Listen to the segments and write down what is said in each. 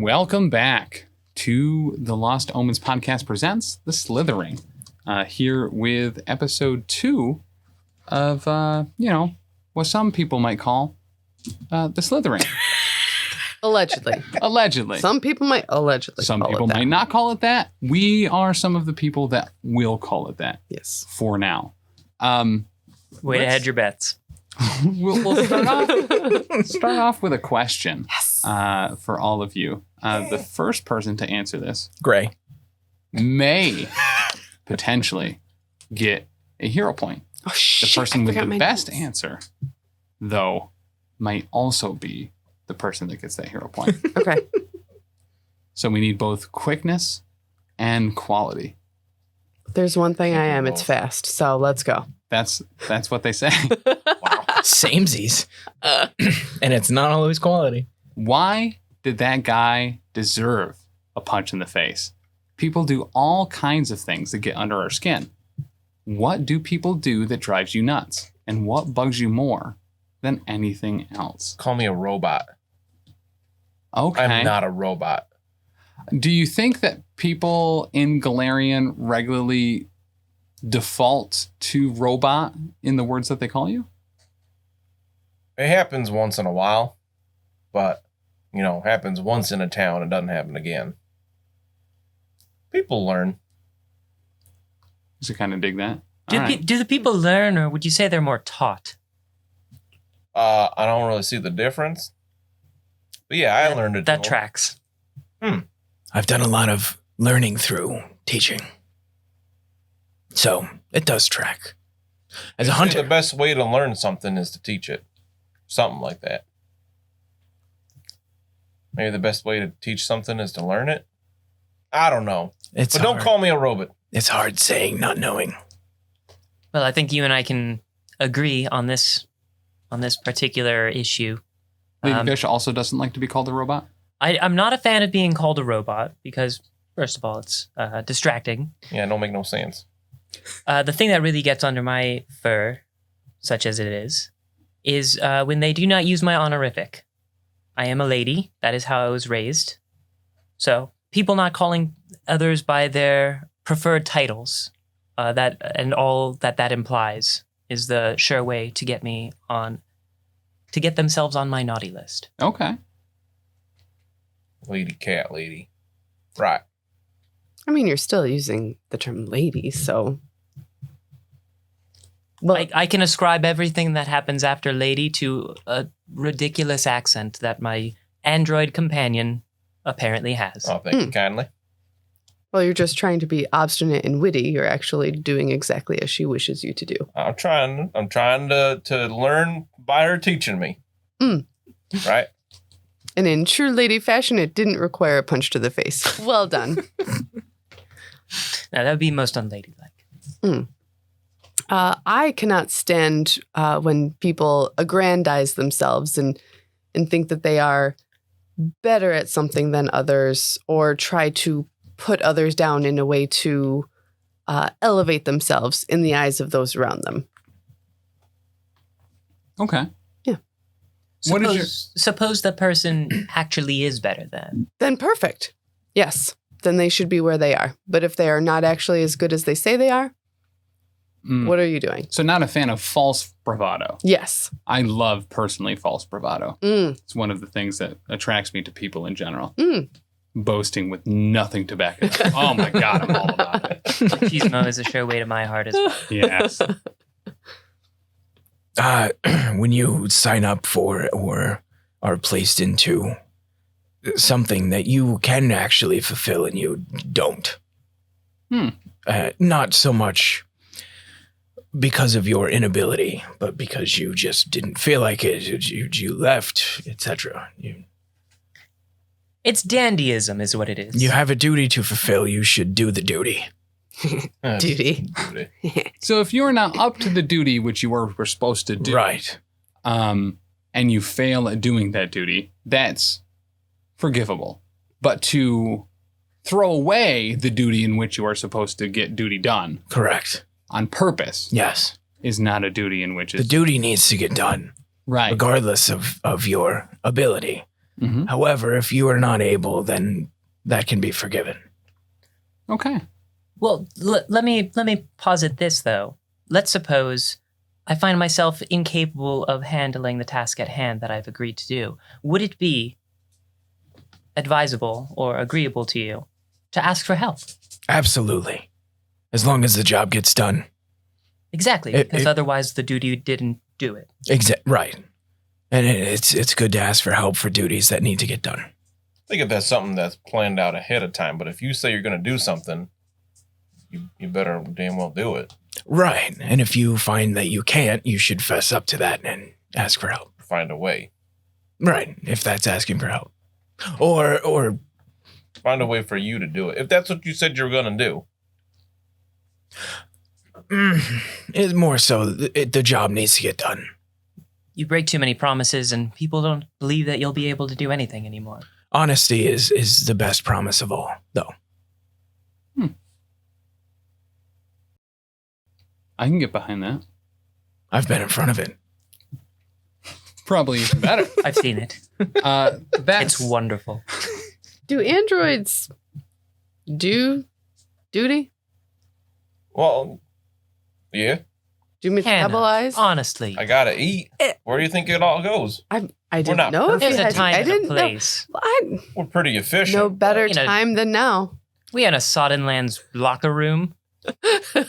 Welcome back to the Lost Omens podcast presents The Slithering. Here with episode 2 of, what some people might call The Slithering. Allegedly. Some people might allegedly Some call people it that. might not call it that. We are some of the people that will call it that. Yes. For now. Way to hedge your bets. We'll start off with a question. Yes. For all of you. The first person to answer this Gray may potentially get a hero point. Oh, The shit. person I with forgot the my best notes. answer, though, might also be the person that gets that hero point. Okay. So we need both quickness and quality. There's one thing I am. It's fast. So let's go. That's what they say. samesies. And it's not always quality. Why did that guy deserve a punch in the face? People do all kinds of things that get under our skin. What do people do that drives you nuts? And what bugs you more than anything else? Call me a robot. Okay. I'm not a robot. Do you think that people in Galarian regularly default to robot in the words that they call you? It happens once in a while, but, happens once in a town. It doesn't happen again. People learn. Just to kind of dig that. Do, All right. do the people learn, or would you say they're more taught? I don't really see the difference. But yeah, I learned it. That tracks. I've done a lot of learning through teaching. So it does track. As a The hunter, best way to learn something is to teach it. Something like that. Maybe the best way to teach something is to learn it. I don't know. it's But don't hard. call me a robot. It's hard saying, not knowing. Well, I think you and I can agree on this particular issue. Lady Vesh also doesn't like to be called a robot? I'm not a fan of being called a robot because, first of all, it's distracting. Yeah, don't make no sense. The thing that really gets under my fur, such as it is when they do not use my honorific. I am a lady. That is how I was raised. So people not calling others by their preferred titles, that and all that implies is the sure way to get themselves on my naughty list. Okay. Lady, cat, lady. Right. I mean, you're still using the term lady, so. Well, I can ascribe everything that happens after lady to a ridiculous accent that my android companion apparently has. Oh, thank you kindly. you're just trying to be obstinate and witty. You're actually doing exactly as she wishes you to do. I'm trying to learn by her teaching me. Right? And in true lady fashion, it didn't require a punch to the face. Well done. Now, that would be most unladylike. I cannot stand when people aggrandize themselves and think that they are better at something than others, or try to put others down in a way to elevate themselves in the eyes of those around them. Okay. Yeah. What is your... Suppose the person actually is better than. Then perfect. Yes. Then they should be where they are. But if they are not actually as good as they say they are, what are you doing? So not a fan of false bravado. Yes. I love personally false bravado. Mm. It's one of the things that attracts me to people in general. Mm. Boasting with nothing to back it up. Oh my God, I'm all about it. Machismo is a sure way to my heart as well. Yes. When you sign up for or are placed into something that you can actually fulfill and you don't. Not so much because of your inability, but because you just didn't feel like it, you left, etc. It's dandyism is what it is. You have a duty to fulfill. You should do the duty. Duty. So if you're not up to the duty which you were supposed to do, Right. and you fail at doing that duty, that's forgivable. But to throw away the duty in which you are supposed to get duty done Correct. on purpose Yes. is not a duty in which The is duty needs to get done, right. regardless of your ability. Mhm. However, if you are not able, then that can be forgiven. Okay. Well, let me posit this though. Let's suppose I find myself incapable of handling the task at hand that I've agreed to do. Would it be advisable or agreeable to you to ask for help? Absolutely. As long as the job gets done. Exactly, because otherwise the duty didn't do it. Right. And it's good to ask for help for duties that need to get done. I think if that's something that's planned out ahead of time, but if you say you're going to do something, you better damn well do it. Right. And if you find that you can't, you should fess up to that and ask for help. Find a way. Right. If that's asking for help. Or Find a way for you to do it. If that's what you said you were going to do. It's more so the job needs to get done. You break too many promises and people don't believe that you'll be able to do anything anymore. Honesty is the best promise of all, though. I can get behind that. I've been in front of it. Probably even better. I've seen it. That's It's wonderful. Do androids do duty? Well, yeah, Do metabolize? Honestly, I got to eat. Where do you think it all goes? I We're didn't not know if there's you a had. time I and a didn't know. place. We're pretty efficient. No better You know- time than now. We had a Soddenland's locker room.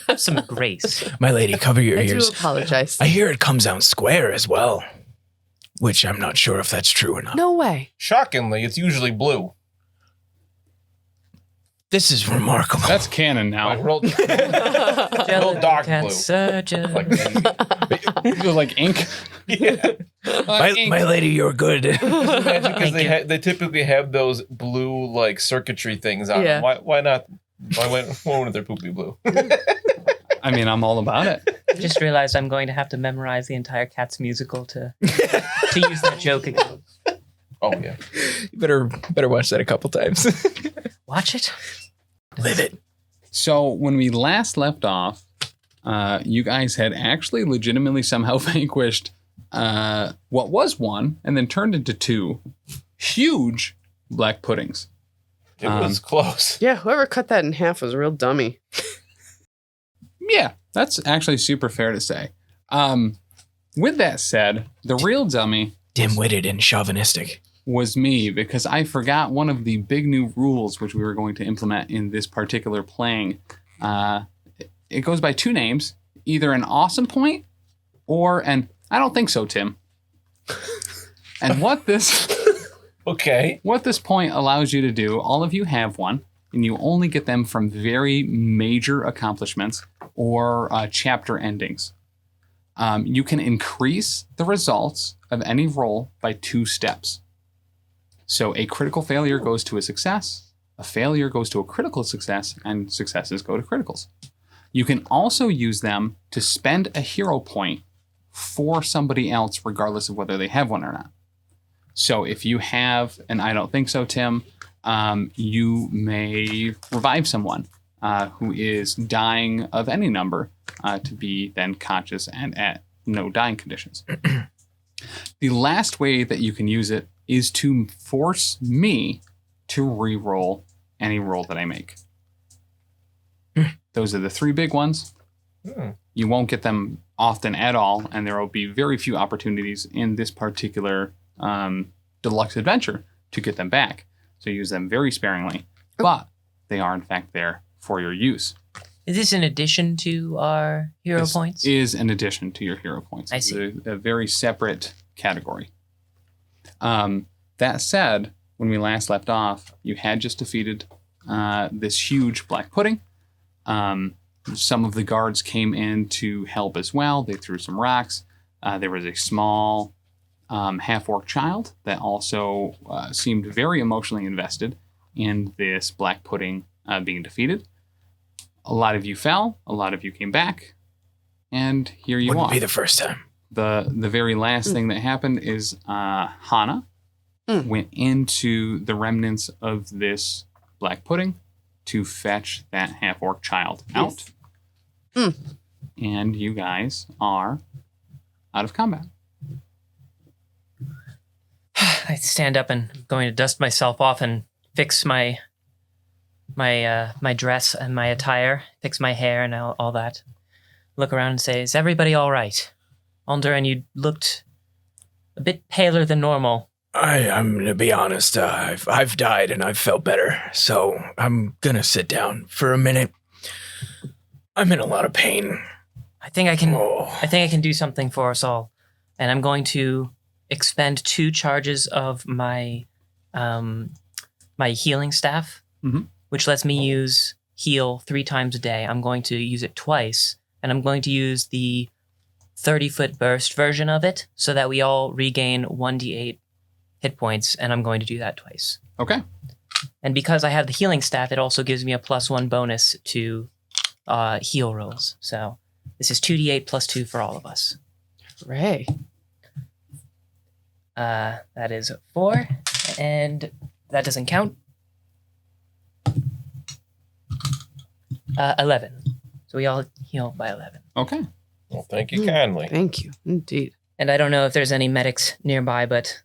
Have some grace. My lady, cover your I do ears. apologize. I hear it comes out square as well. Which I'm not sure if that's true or not. No way. Shockingly, it's usually blue. This is remarkable. That's canon Like now. real, real dark blue. Surgeon. Like, Like ink. yeah. Ink. my lady, you're good. Imagine because Thank you. they typically have those blue like circuitry things on Yeah. them. Why not? Why wouldn't their poop be blue? I mean, I'm all about it. Just realized I'm going to have to memorize the entire Cats musical to use that joke again. Oh yeah. You better watch that a couple times. Watch it. Live it. So when we last left off, you guys had actually legitimately somehow vanquished what was one and then turned into two huge black puddings. It was close. Yeah, whoever cut that in half was a real dummy. Yeah, that's actually super fair to say. With that said, the real dummy Dim-witted and chauvinistic. was me because I forgot one of the big new rules which we were going to implement in this particular playing. It goes by two names, either an awesome point or an I don't think so, Tim. And what this point allows you to do, all of you have one, and you only get them from very major accomplishments or chapter endings. You can increase the results of any roll by 2 steps. So a critical failure goes to a success, a failure goes to a critical success, and successes go to criticals. You can also use them to spend a hero point for somebody else, regardless of whether they have one or not. So if you have an I don't think so, Tim, you may revive someone who is dying of any number to be then conscious and at no dying conditions. The last way that you can use it is to force me to re-roll any roll that I make. Those are the 3 big ones. You won't get them often at all, and there will be very few opportunities in this particular deluxe adventure to get them back. So use them very sparingly, but they are in fact there for your use. Is this in addition to our hero This points? is in addition to your hero points. I It's see. a very separate category. That said, when we last left off, you had just defeated this huge black pudding. Some of the guards came in to help as well. They threw some rocks. There was a small half-orc child that also seemed very emotionally invested in this black pudding being defeated. A lot of you fell. A lot of you came back. And here you Wouldn't are. be the first time. The very last thing that happened is Hana went into the remnants of this black pudding to fetch that half-orc child out. And you guys are out of combat. I stand up and I'm going to dust myself off and fix my dress and my attire, fix my hair and all that. Look around and say, "Is everybody all right? Aldurin, you looked a bit paler than normal." I'm gonna be honest. I've died and I've felt better, so I'm gonna sit down for a minute. I'm in a lot of pain. I think I can. Oh. I think I can do something for us all, and I'm going to expend 2 charges of my my healing staff, which lets me use heal 3 times a day. I'm going to use it twice, and I'm going to use the 30-foot burst version of it so that we all regain 1d8 hit points, and I'm going to do that twice. Okay. And because I have the healing staff, it also gives me a +1 bonus to heal rolls. So this is 2d8 plus 2 for all of us. Hooray. That is 4, and that doesn't count. 11. So we all heal by 11. Okay. Well, thank you kindly. Thank you, indeed. And I don't know if there's any medics nearby, but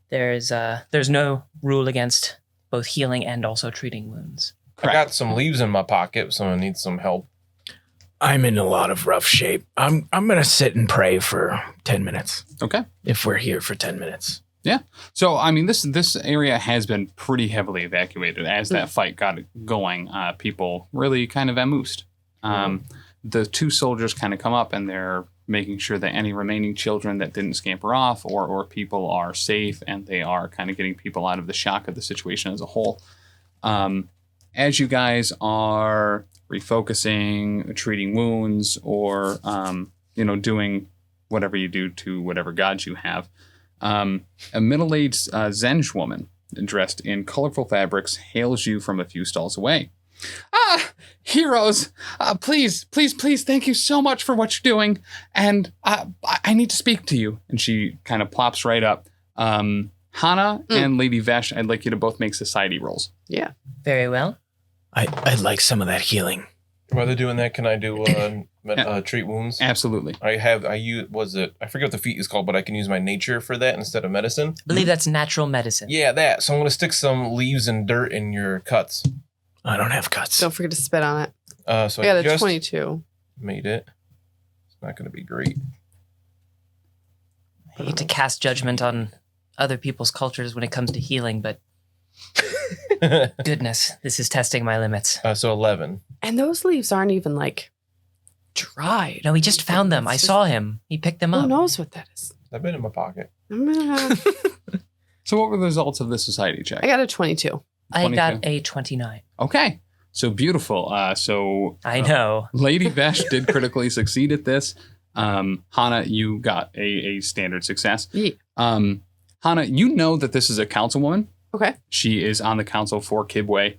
there's no rule against both healing and also treating wounds. I got some leaves in my pocket. If someone needs some help. I'm in a lot of rough shape. I'm gonna sit and pray for 10 minutes. Okay. If we're here for 10 minutes. Yeah. So, I mean, this area has been pretty heavily evacuated. As that fight got going, people really kind of vamoosed. The 2 soldiers kind of come up and they're making sure that any remaining children that didn't scamper off or people are safe, and they are kind of getting people out of the shock of the situation as a whole. As you guys are refocusing, treating wounds, or, doing whatever you do to whatever gods you have, a middle-aged Zenj woman dressed in colorful fabrics hails you from a few stalls away. Heroes, please, thank you so much for what you're doing, and I need to speak to you. And she kind of plops right up. Hannah and Lady Vesh, I'd like you to both make society rolls. Yeah. Very well. I'd like some of that healing. While they're doing that, can I do treat wounds? Absolutely. I forget what the feat is called, but I can use my nature for that instead of medicine. I believe that's natural medicine. Yeah, that. So I'm going to stick some leaves and dirt in your cuts. I don't have cuts. Don't forget to spit on it. So I got I a 22. made it. It's not going to be great. I hate to cast judgment on other people's cultures when it comes to healing, but goodness, this is testing my limits. So 11. And those leaves aren't even like dried. No, we just found them. I saw him. He picked them Who up. knows what that is? I've been in my pocket. So what were the results of the society check? I got a 22. I got a 29. Okay. So beautiful. I know. Lady Vesh did critically succeed at this. Hannah, you got a standard success. Yeah. Hannah, you know that this is a councilwoman. Okay. She is on the council for Kibwe.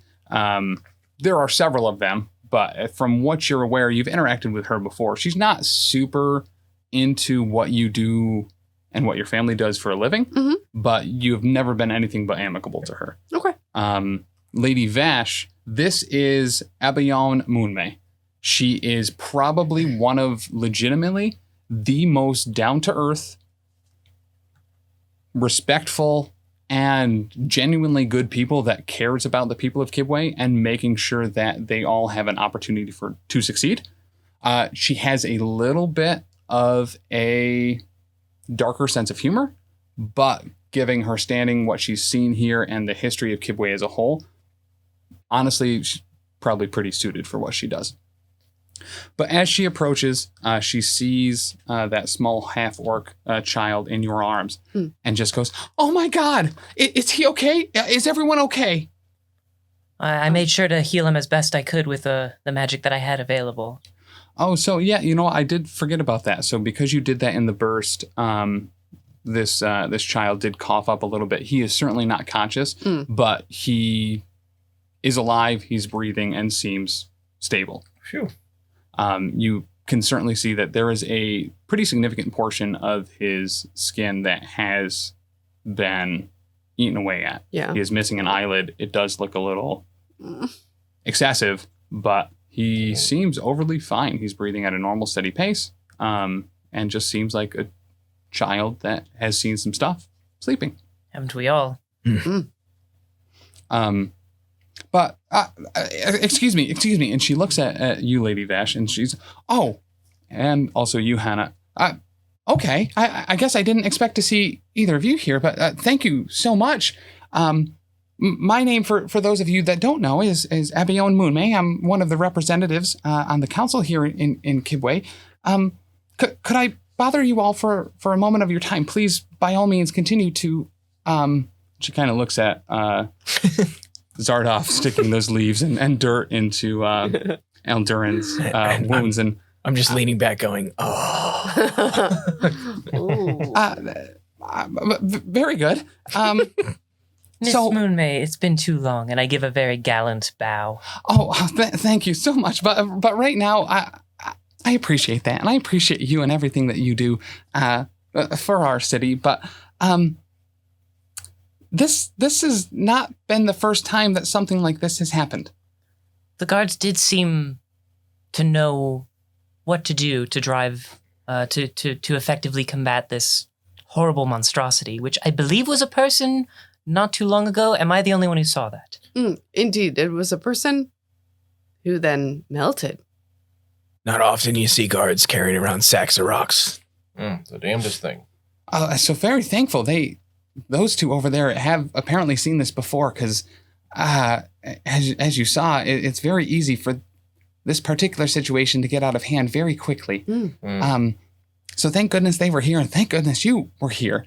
There are several of them, but from what you're aware, you've interacted with her before. She's not super into what you do and what your family does for a living, but you've never been anything but amicable to her. Okay. Lady Vesh, this is Abayon Moonme. She is probably one of legitimately the most down-to-earth, respectful, and genuinely good people that cares about the people of Kibwe and making sure that they all have an opportunity to succeed. She has a little bit of a darker sense of humor, but giving her standing, what she's seen here, and the history of Kibwe as a whole, honestly, she's probably pretty suited for what she does. But as she approaches, she sees that small half-orc child in your arms and just goes, "Oh my God, is he okay? Is everyone okay?" I made sure to heal him as best I could with the magic that I had available. Oh, so yeah, I did forget about that. So because you did that in the burst, this child did cough up a little bit. He is certainly not conscious, but he is alive, he's breathing, and seems stable. Phew. You can certainly see that there is a pretty significant portion of his skin that has been eaten away at. Yeah. He is missing an eyelid. It does look a little excessive, but he seems overly fine. He's breathing at a normal, steady pace, and just seems like a child that has seen some stuff, sleeping. Haven't we all? But excuse me, and she looks at you, Lady Vesh, and she's and also you, Hannah. Okay, I guess I didn't expect to see either of you here, but thank you so much. My name, for those of you that don't know, is Abion Moonmay. I'm one of the representatives on the council here in Kibwe. Could I bother you all for a moment of your time? Please, by all means, continue to... She kind of looks at Zardoff sticking those leaves and dirt into Aldurin's wounds. And I'm just leaning back going, very good. Miss Moonmay, it's been too long, and I give a very gallant bow. Thank you so much. But right now, I appreciate that, and I appreciate you and everything that you do for our city. But this has not been the first time that something like this has happened. The guards did seem to know what to do to drive to effectively combat this horrible monstrosity, which I believe was a person not too long ago. Am I the only one who saw that? Indeed, it was a person who then melted. Not often you see guards carrying around sacks of rocks. The damnedest thing. So very thankful. Those two over there have apparently seen this before, because as you saw, it's very easy for this particular situation to get out of hand very quickly. So thank goodness they were here, and thank goodness you were here.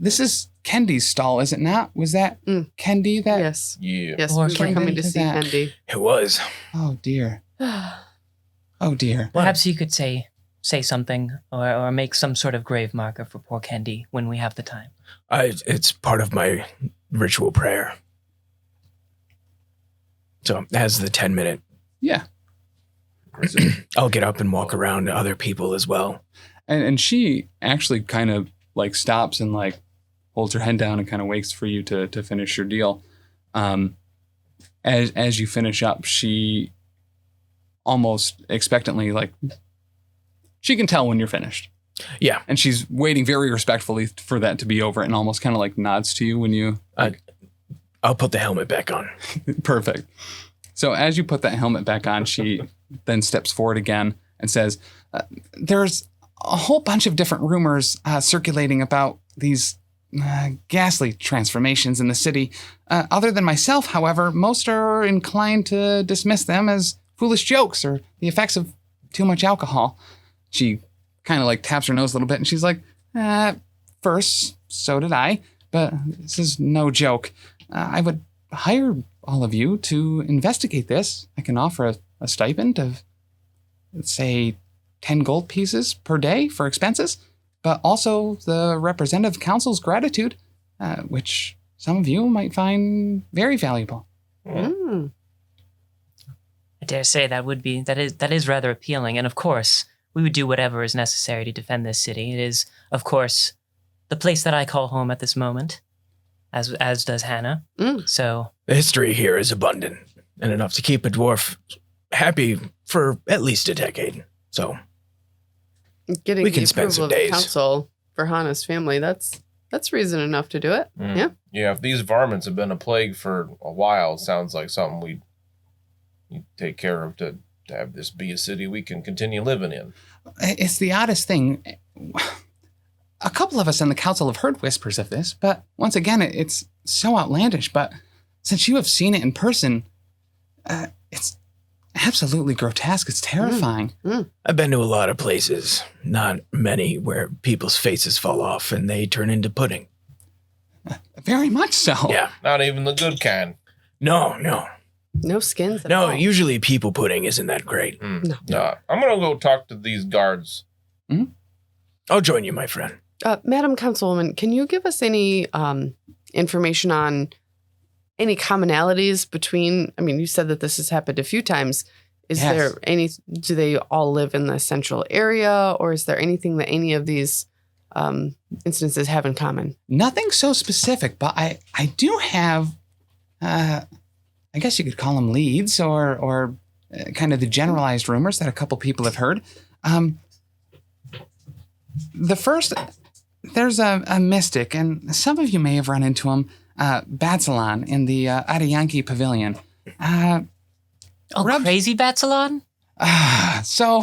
This is Kendi's stall, is it not? Was that Kendi that? Yes. Yeah. Yes, Or we were coming to see that. Kendi. It was. Oh, dear. Oh, dear. Perhaps you could say something or make some sort of grave marker for poor Kendi when we have the time. It's part of my ritual prayer. So as the 10-minute, Yeah. I'll get up and walk around to other people as well. And she actually kind of like stops and like holds her head down and kind of waits for you to finish your deal. As you finish up, she almost expectantly, like, she can tell when you're finished. Yeah. And she's waiting very respectfully for that to be over and almost kind of like nods to you when you... I'll put the helmet back on. Perfect. So as you put that helmet back on, she then steps forward again and says, there's a whole bunch of different rumors circulating about these ghastly transformations in the city. Other than myself, however, most are inclined to dismiss them as foolish jokes or the effects of too much alcohol. She kind of like taps her nose a little bit and she's like, first, so did I, but this is no joke. I would hire all of you to investigate this. I can offer a stipend of, let's say, 10 gold pieces per day for expenses, but also the representative council's gratitude, which some of you might find very valuable. Mm. I dare say that is rather appealing, and of course, we would do whatever is necessary to defend this city. It is, of course, the place that I call home at this moment, as does Hannah. So The history here is abundant and enough to keep a dwarf happy for at least a decade. So Getting we can the spend approval some of the days. council for Hannah's family, that's reason enough to do it. Yeah. Yeah, if these varmints have been a plague for a while, it sounds like something we take care of to have this be a city we can continue living in. It's the oddest thing. A couple of us in the council have heard whispers of this, but once again, it's so outlandish. But since you have seen it in person, it's absolutely grotesque. It's terrifying. I've been to a lot of places, not many where people's faces fall off and they turn into pudding. Very much so. Yeah. Not even the good kind. No. No skins at No, all. usually people pudding isn't that great. No. I'm going to go talk to these guards. I'll join you, my friend. Madam Councilwoman, can you give us any information on any commonalities between, I mean, you said that this has happened a few times. Is Yes. there any, do they all live in the central area, or is there anything that any of these instances have in common? Nothing so specific, but I do have, I guess you could call them leads or kind of the generalized rumors that a couple people have heard. The first there's a mystic, and some of you may have run into him, Batsalon, in the Arianki Pavilion. Crazy Batsalon? So,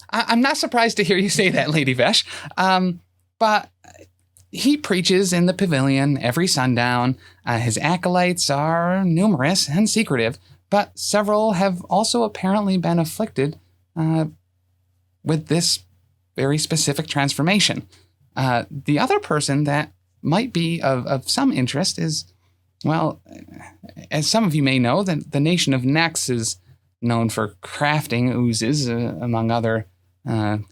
I'm not surprised to hear you say that, Lady Vesh. But he preaches in the pavilion every sundown. His acolytes are numerous and secretive, but several have also apparently been afflicted with this very specific transformation. The other person that might be of some interest is, well, as some of you may know, the nation of Nex is known for crafting oozes, among other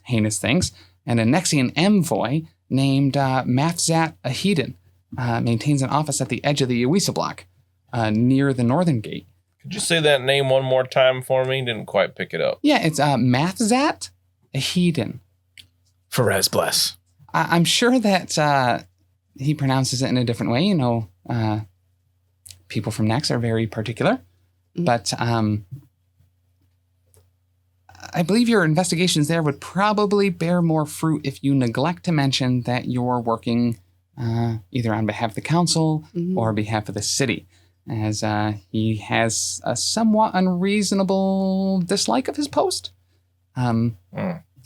heinous things, and a Nexian envoy named Mafzat Ahedin maintains an office at the edge of the Uwisa block, near the northern gate. Could you say that name one more time for me? Didn't quite pick it up. Yeah, it's Mafzat Ahedin. Ferez bless. I'm sure that he pronounces it in a different way. You know, people from Nex are very particular, but I believe your investigations there would probably bear more fruit if you neglect to mention that you're working either on behalf of the council or behalf of the city, as he has a somewhat unreasonable dislike of his post and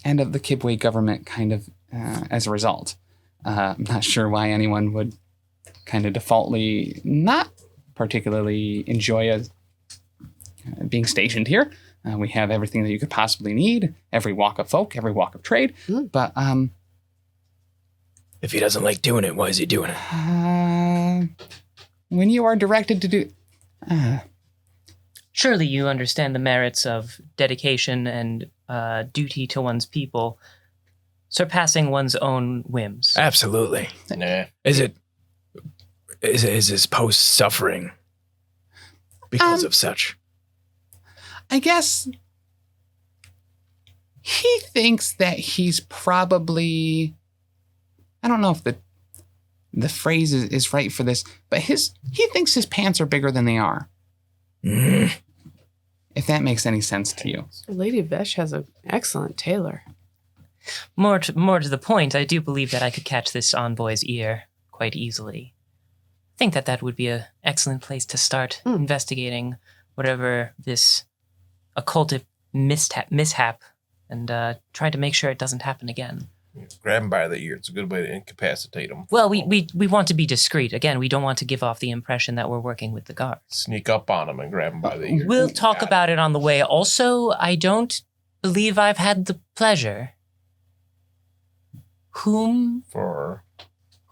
of the Kibwe government kind of as a result. I'm not sure why anyone would kind of defaultly not particularly enjoy being stationed here. We have everything that you could possibly need, every walk of folk, every walk of trade. But if he doesn't like doing it, why is he doing it? When you are directed to do... Surely you understand the merits of dedication and duty to one's people, surpassing one's own whims. Absolutely. Nah. Is his post suffering because of such? I guess he thinks that he's probably... I don't know if the phrase is right for this, but he thinks his pants are bigger than they are. If that makes any sense to you. Lady Vesh has an excellent tailor. More to the point, I do believe that I could catch this envoy's ear quite easily. I think that would be an excellent place to start investigating whatever this occultic mishap and try to make sure it doesn't happen again. Grab him by the ear. It's a good way to incapacitate him. Well, we want to be discreet. Again, we don't want to give off the impression that we're working with the guards. Sneak up on him and grab him by the ear. We'll talk about it on the way. Also, I don't believe I've had the pleasure. Whom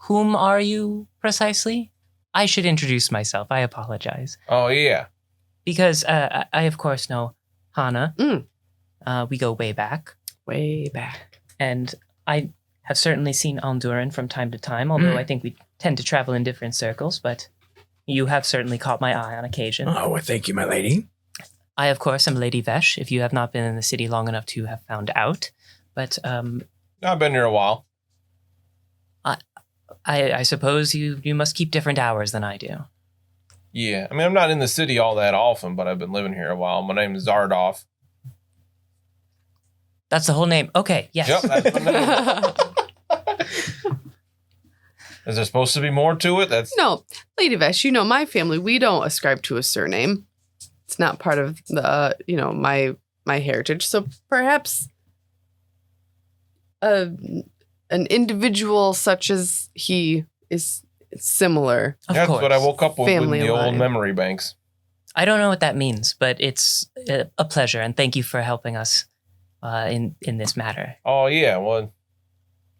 are you precisely? I should introduce myself. I apologize. Oh, yeah. Because I of course know Hana. We go way back. Way back. And I have certainly seen Aldurin from time to time, although I think we tend to travel in different circles, but you have certainly caught my eye on occasion. Oh, well, thank you, my lady. I, of course, am Lady Vesh, if you have not been in the city long enough to have found out. But I've been here a while. I suppose you must keep different hours than I do. Yeah. I mean, I'm not in the city all that often, but I've been living here a while. My name is Zardoff. That's the whole name. Okay, yes. Yep, that's my name. Is there supposed to be more to it? No, Lady Vesh, you know, my family, we don't ascribe to a surname. It's not part of the, my heritage. So perhaps an individual such as he is similar. Of That's course. what I woke up with in Family the old line. memory banks. I don't know what that means, but it's a pleasure, and thank you for helping us in this matter. Oh, yeah. Well,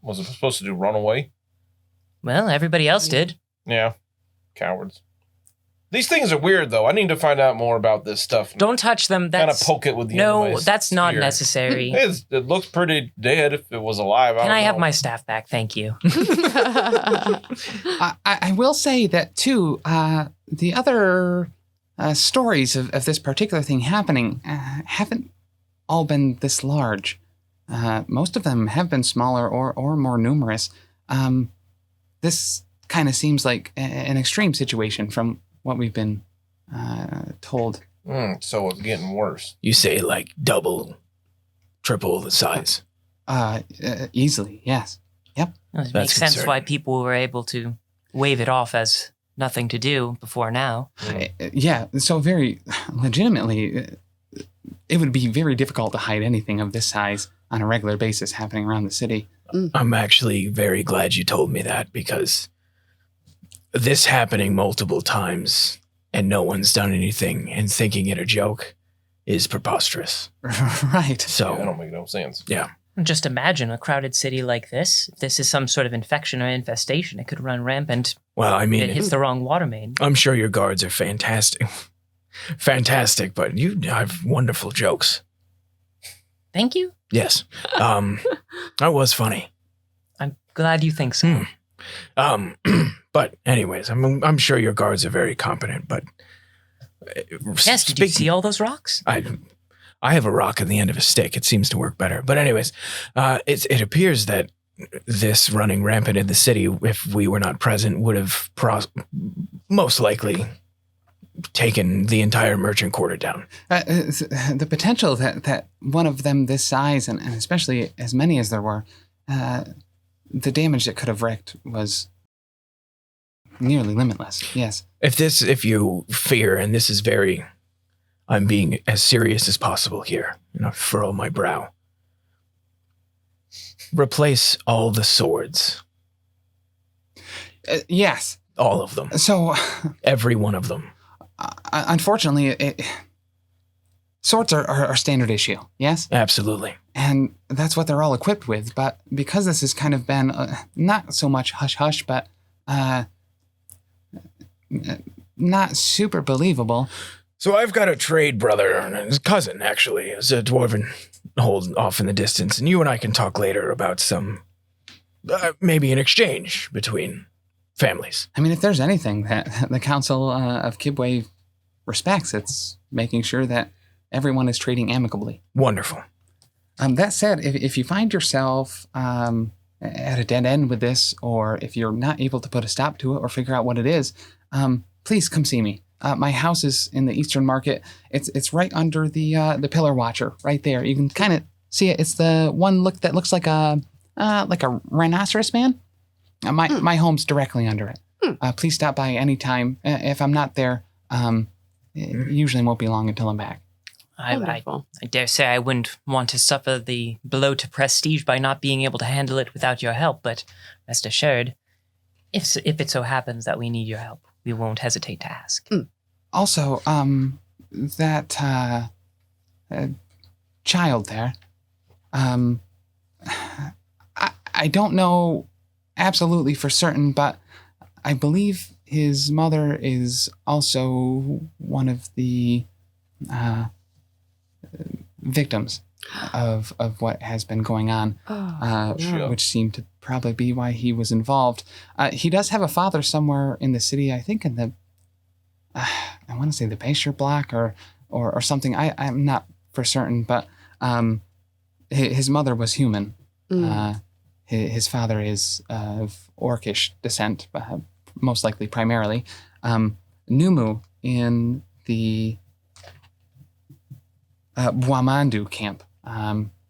was it supposed to do run away? Well, everybody else did. Yeah. Cowards. These things are weird, though. I need to find out more about this stuff. Don't touch them. Kind of That's poke it with the end of no, my that's not spear. necessary. It looks pretty dead if it was alive. Can don't I have know. my staff back? Thank you. I will say that, too, the other stories of this particular thing happening haven't all been this large. Most of them have been smaller or more numerous. This kind of seems like an extreme situation from what we've been told. So it's getting worse. You say like double, triple the size. Easily, yes. Yep. It makes sense why people were able to wave it off as nothing to do before now. Yeah, so very legitimately, it would be very difficult to hide anything of this size on a regular basis happening around the city. I'm actually very glad you told me that, because this happening multiple times and no one's done anything and thinking it a joke is preposterous. Right. So that don't make no sense. Yeah. Just imagine a crowded city like this. If this is some sort of infection or infestation, it could run rampant. Well, I mean, if it hits the wrong water main. I'm sure your guards are fantastic. Fantastic, but you have wonderful jokes. Thank you. Yes. That was funny. I'm glad you think so. But anyways, I'm sure your guards are very competent, but yes, did you see all those rocks? I have a rock at the end of a stick. It seems to work better. But anyways, it appears that this running rampant in the city, if we were not present, would have most likely taken the entire merchant quarter down. The potential that one of them this size, and especially as many as there were, the damage it could have wreaked was nearly limitless. Yes. If you fear, and this is I'm being as serious as possible here, furrow my brow. Replace all the swords. Yes. All of them. So. Every one of them. Unfortunately, swords are standard issue, yes? Absolutely. And that's what they're all equipped with. But because this has kind of been not so much hush-hush, but not super believable. So I've got a trade brother, and his cousin, actually, is a dwarven hold off in the distance, and you and I can talk later about some, maybe an exchange between families. I mean, if there's anything that the Council of Kibwe respects, it's making sure that everyone is trading amicably. Wonderful. That said, if you find yourself at a dead end with this, or if you're not able to put a stop to it or figure out what it is, please come see me. My house is in the Eastern Market. It's right under the Pillar Watcher, right there. You can kind of see it. It's the one that looks like a rhinoceros man. My home's directly under it. Please stop by anytime. If I'm not there, it usually won't be long until I'm back. I dare say I wouldn't want to suffer the blow to prestige by not being able to handle it without your help, but rest assured, if it so happens that we need your help, we won't hesitate to ask. Also, that child there, I don't know absolutely for certain, but I believe his mother is also one of the victims of what has been going on, which seemed to probably be why he was involved. He does have a father somewhere in the city, I think in the, I want to say the Bayshire block or something. I'm not for certain, but his mother was human. His father is of Orcish descent, most likely primarily. Numu in the Bwamandu camp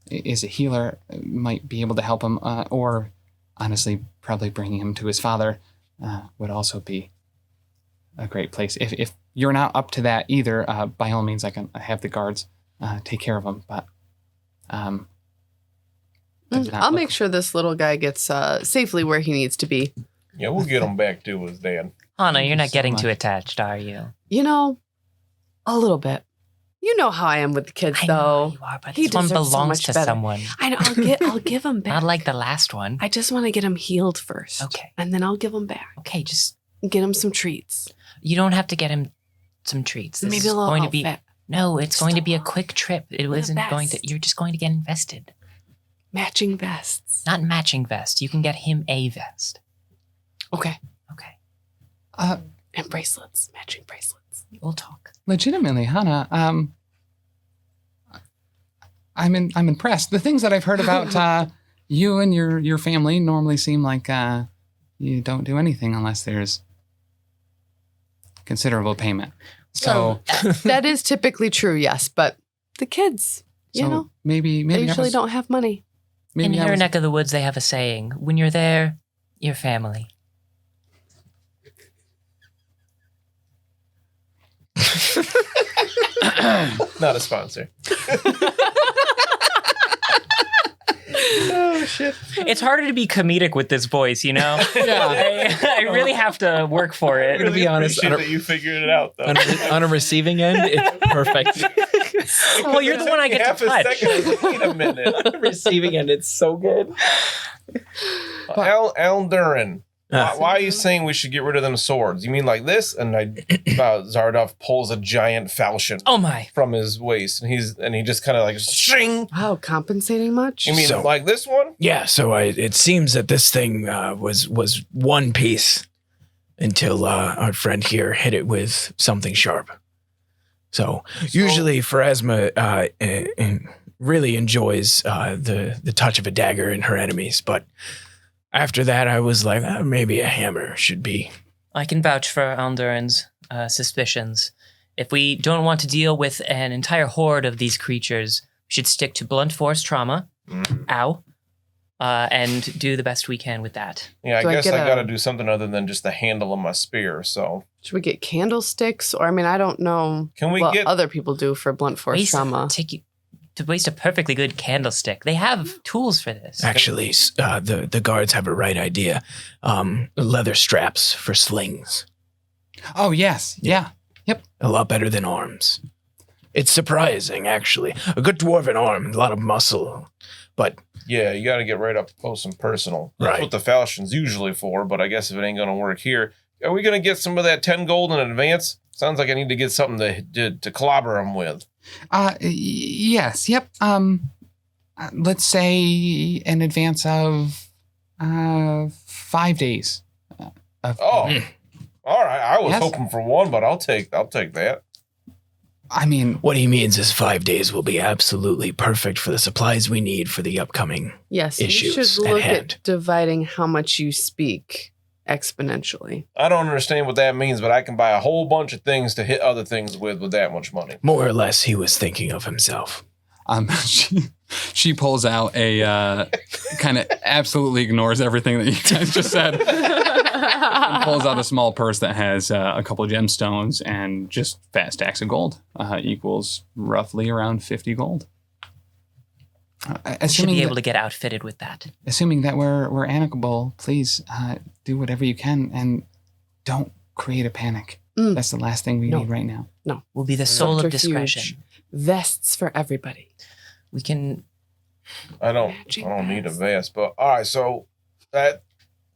is a healer, might be able to help him, or honestly, probably bringing him to his father would also be a great place. If you're not up to that either, by all means, I can have the guards take care of him. But I'll make sure this little guy gets safely where he needs to be. Yeah, we'll get him back to his dad. Anna, you're not getting too attached, are you? A little bit. You know how I am with the kids, I though. know you are, but this one belongs to someone. I know. I'll give him back. Not like the last one. I just want to get him healed first. Okay. And then I'll give him back. Okay, just Get him some treats. You don't have to get him some treats. This Maybe is a little going outfit. to be No, it's going to be a quick trip. It With a isn't going to. vest. You're just going to get invested. Matching vests. Not matching vest. You can get him a vest. Okay. Okay. And bracelets. Matching bracelets. We'll talk. Legitimately, Hannah, I'm impressed. The things that I've heard about you and your family normally seem like you don't do anything unless there's considerable payment. So That is typically true, yes. But the kids, you know, maybe they have usually a- don't have money. In your neck of the woods, they have a saying: when you're there, you're family. Not a sponsor. Oh shit! It's harder to be comedic with this voice, you know. Yeah. I really have to work for it. To be honest, appreciate that you figured it out though. on a receiving end, it's perfect. Well, you're the one I get Half to touch. a second. Wait a minute. Receiving end, it's so good. Aldurin. Why are you saying we should get rid of them swords? You mean like this? And Zardoff pulls a giant falchion Oh my! from his waist, and he just kind of like shing. Wow, compensating much? You mean So- like this one? Yeah, so it seems that this thing was one piece until our friend here hit it with something sharp. So usually Pharasma really enjoys the touch of a dagger in her enemies, but after that I was like, maybe a hammer should be. I can vouch for Aldurin's suspicions. If we don't want to deal with an entire horde of these creatures, we should stick to blunt force trauma. Ow. And do the best we can with that. Yeah, I Do I guess get I a- got to do something other than just the handle of my spear. So Should we get candlesticks? Or, I mean, I don't know can we what get? other people do for blunt force trauma. To waste a perfectly good candlestick. They have tools for this. Actually, the guards have a right idea. Leather straps for slings. Oh, yes. Yeah. A lot better than arms. It's surprising, actually. A good dwarven arm, a lot of muscle. But Yeah, you got to get right up close and personal. That's Right. what the falchion's usually for. But I guess if it ain't gonna work here, are we gonna get some of that 10 gold in advance? Sounds like I need to get something to clobber them with. Yes. Yep. Let's say in advance of 5 days. Oh, all right. I was Yes. hoping for one, but I'll take that. I mean, what he means is 5 days will be absolutely perfect for the supplies we need for the upcoming. Yes, Issues you should at look hand. at dividing how much you speak exponentially. I don't understand what that means, but I can buy a whole bunch of things to hit other things with that much money. More or less, he was thinking of himself. she pulls out a kind of absolutely ignores everything that you guys just said. And pulls out a small purse that has a couple of gemstones and just fat stacks of gold. Equals roughly around 50 gold. We should be able to get outfitted with that. Assuming that we're amicable, please do whatever you can and don't create a panic. Mm. That's the last thing we No. need right now. We'll be the soul of Subterfuge. discretion. Vests for everybody. We can. I don't need a vest, but all right. So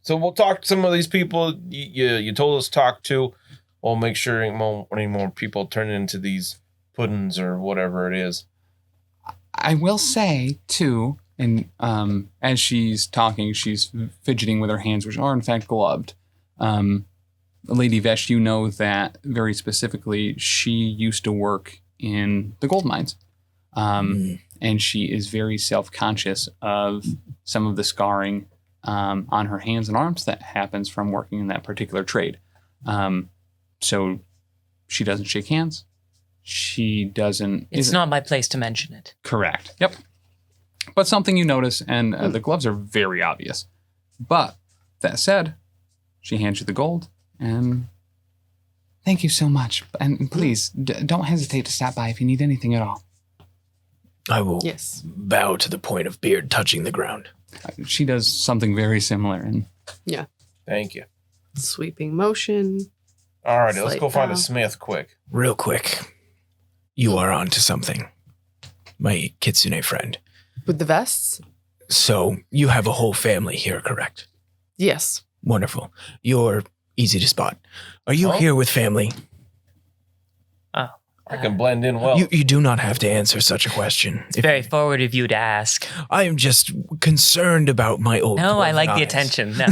we'll talk to some of these people you told us to talk to. We'll make sure any more people turn into these puddings or whatever it is. I will say, too, and as she's talking, she's fidgeting with her hands, which are in fact gloved. Lady Vesh, you know that very specifically, she used to work in the gold mines. And she is very self-conscious of some of the scarring on her hands and arms that happens from working in that particular trade. So she doesn't shake hands. She doesn't... It's not my place to mention it. Correct. Yep. But something you notice, and the gloves are very obvious. But that said, she hands you the gold, and thank you so much. And please, don't hesitate to stop by if you need anything at all. I will Yes. bow to the point of beard touching the ground. She does something very similar, and Thank you. Sweeping motion. All right, let's Slight go find a bow. smith quick. Real quick, you are on to something, my kitsune friend. With the vests? So you have a whole family here, correct? Yes. Wonderful. You're easy to spot. Are you Oh. here with family? I can blend in well. You do not have to answer such a question. It's very forward of you to ask. I am just concerned about my old. No, I like the eyes. attention. No.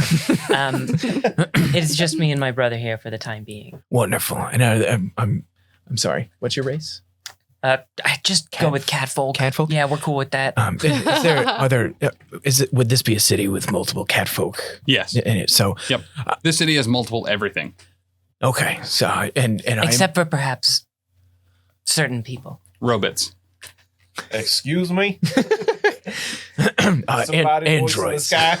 It's just me and my brother here for the time being. Wonderful. And I'm sorry. What's your race? I just go with catfolk. Catfolk? Yeah, we're cool with that. Would this be a city with multiple catfolk yes. in it? So, Yep. This city has multiple everything. okay. So, and Except for perhaps certain people. Robots. Excuse me? Somebody voice in the androids. sky.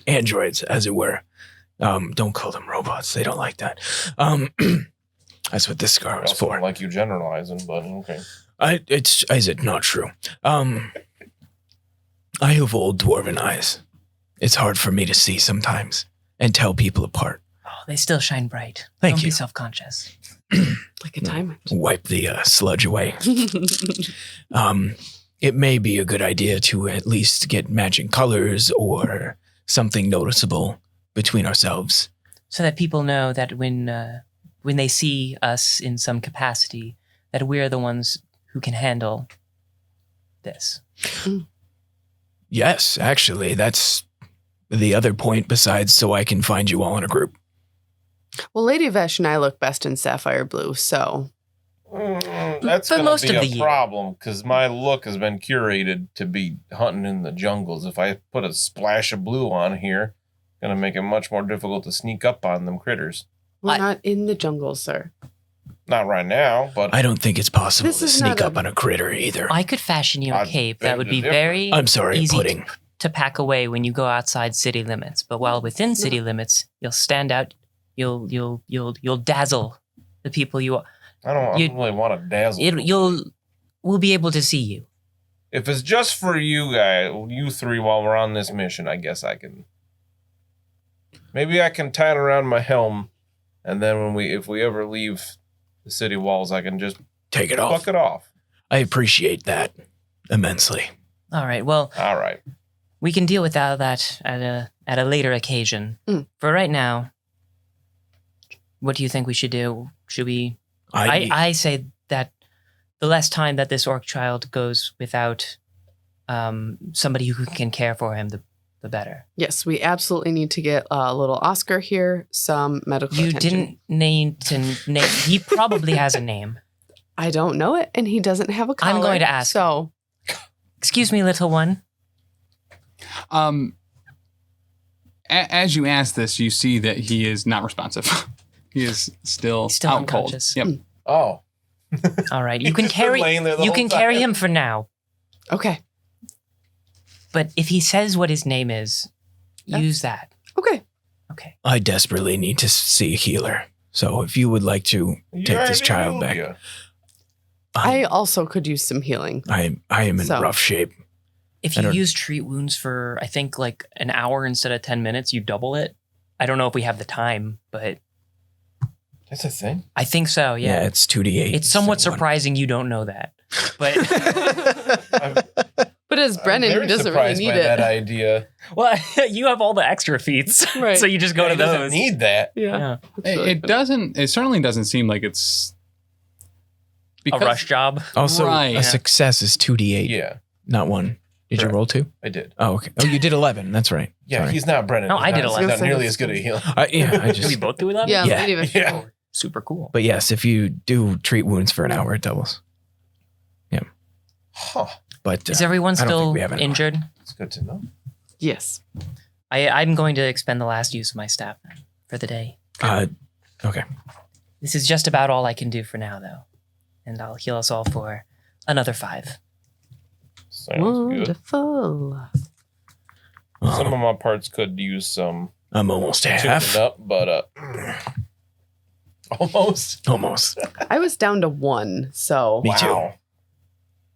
Androids, as it were. Don't call them robots. They don't like that. That's what this scar was Also for. don't like you generalizing, but okay. Is it not true? I have old dwarven eyes. It's hard for me to see sometimes and tell people apart. Oh, they still shine bright. Thank Don't you. be self-conscious. Like a diamond. Wipe the sludge away. It may be a good idea to at least get matching colors or something noticeable between ourselves. So that people know that when they see us in some capacity, that we're the ones who can handle this. Yes, actually, that's the other point besides so I can find you all in a group. Well, Lady Vesh and I look best in sapphire blue, so That's But going most to be of a the year. problem because my look has been curated to be hunting in the jungles. If I put a splash of blue on here, going to make it much more difficult to sneak up on them critters. we're I- not in the jungle, sir. Not right now, but I don't think it's possible This to is sneak not up a- on a critter either. I could fashion you a I'd cape beg that would to be differ. very I'm sorry, easy pudding. to pack away when you go outside city limits. But while within city limits, you'll stand out. You'll dazzle the people you. I don't You- really want to dazzle. We'll be able to see you. If it's just for you guys, you three, while we're on this mission, I guess I can. Maybe I can tie it around my helm, and then if we ever leave the city walls, I can just Take it off. pluck it off. I appreciate that immensely. All right. Well, All right. we can deal with that at a later occasion. Mm. For right now, what do you think we should do? Should we? I say that the less time that this orc child goes without somebody who can care for him, the better. Yes, we absolutely need to get a little Oscar here, some medical You attention. didn't name to name. He probably has a name. I don't know it, and he doesn't have a collar. I'm going to ask. So, Excuse me, little one. As you ask this, you see that he is not responsive. He is still, Still out cold. unconscious. Yep. Oh. All right, you He's can just been carry. laying there the You whole can carry time. him for now. okay. But if he says what his name is, Yeah. use that. Okay. Okay. I desperately need to see a healer. So if you would like to You take this already child knew back, ya. I also could use some healing. I am in So- rough shape. If I you don't- use treat wounds for, I think, like an hour instead of 10 minutes, you double it. I don't know if we have the time, but That's a thing. I think so. Yeah, Yeah. it's 2d8. It's somewhat So one. surprising you don't know that. But, But as Brennan, I'm he very doesn't really surprised need by it. that idea. well, you have all the extra feats. Right. So you just go Yeah, to he doesn't those. need that. Yeah. Yeah. That's really It funny. doesn't. It certainly doesn't seem like it's A rush job. Also, Right. a success is 2d8, Yeah, not 1. Did Correct. you roll 2? I did. Oh, okay. Oh, you did 11. That's right. Yeah, Sorry. he's not Brennan. No, I did He's 11. not nearly That's as good at healing. Yeah, I Did we just. both do 11? Yeah, Yeah. Lady Vesh. Yeah. Super cool. But yes, if you do treat wounds for an hour, it doubles. Huh. But Is everyone I don't think still we have any more. injured? It's good to know. Yes. I'm going to expend the last use of my staff for the day. okay. This is just about all I can do for now, though. And I'll heal us all for another 5. Sounds good. Wonderful. Some of my parts could use some I'm almost tuning half. up, but almost. Almost. I was down to 1, so Me too. Wow.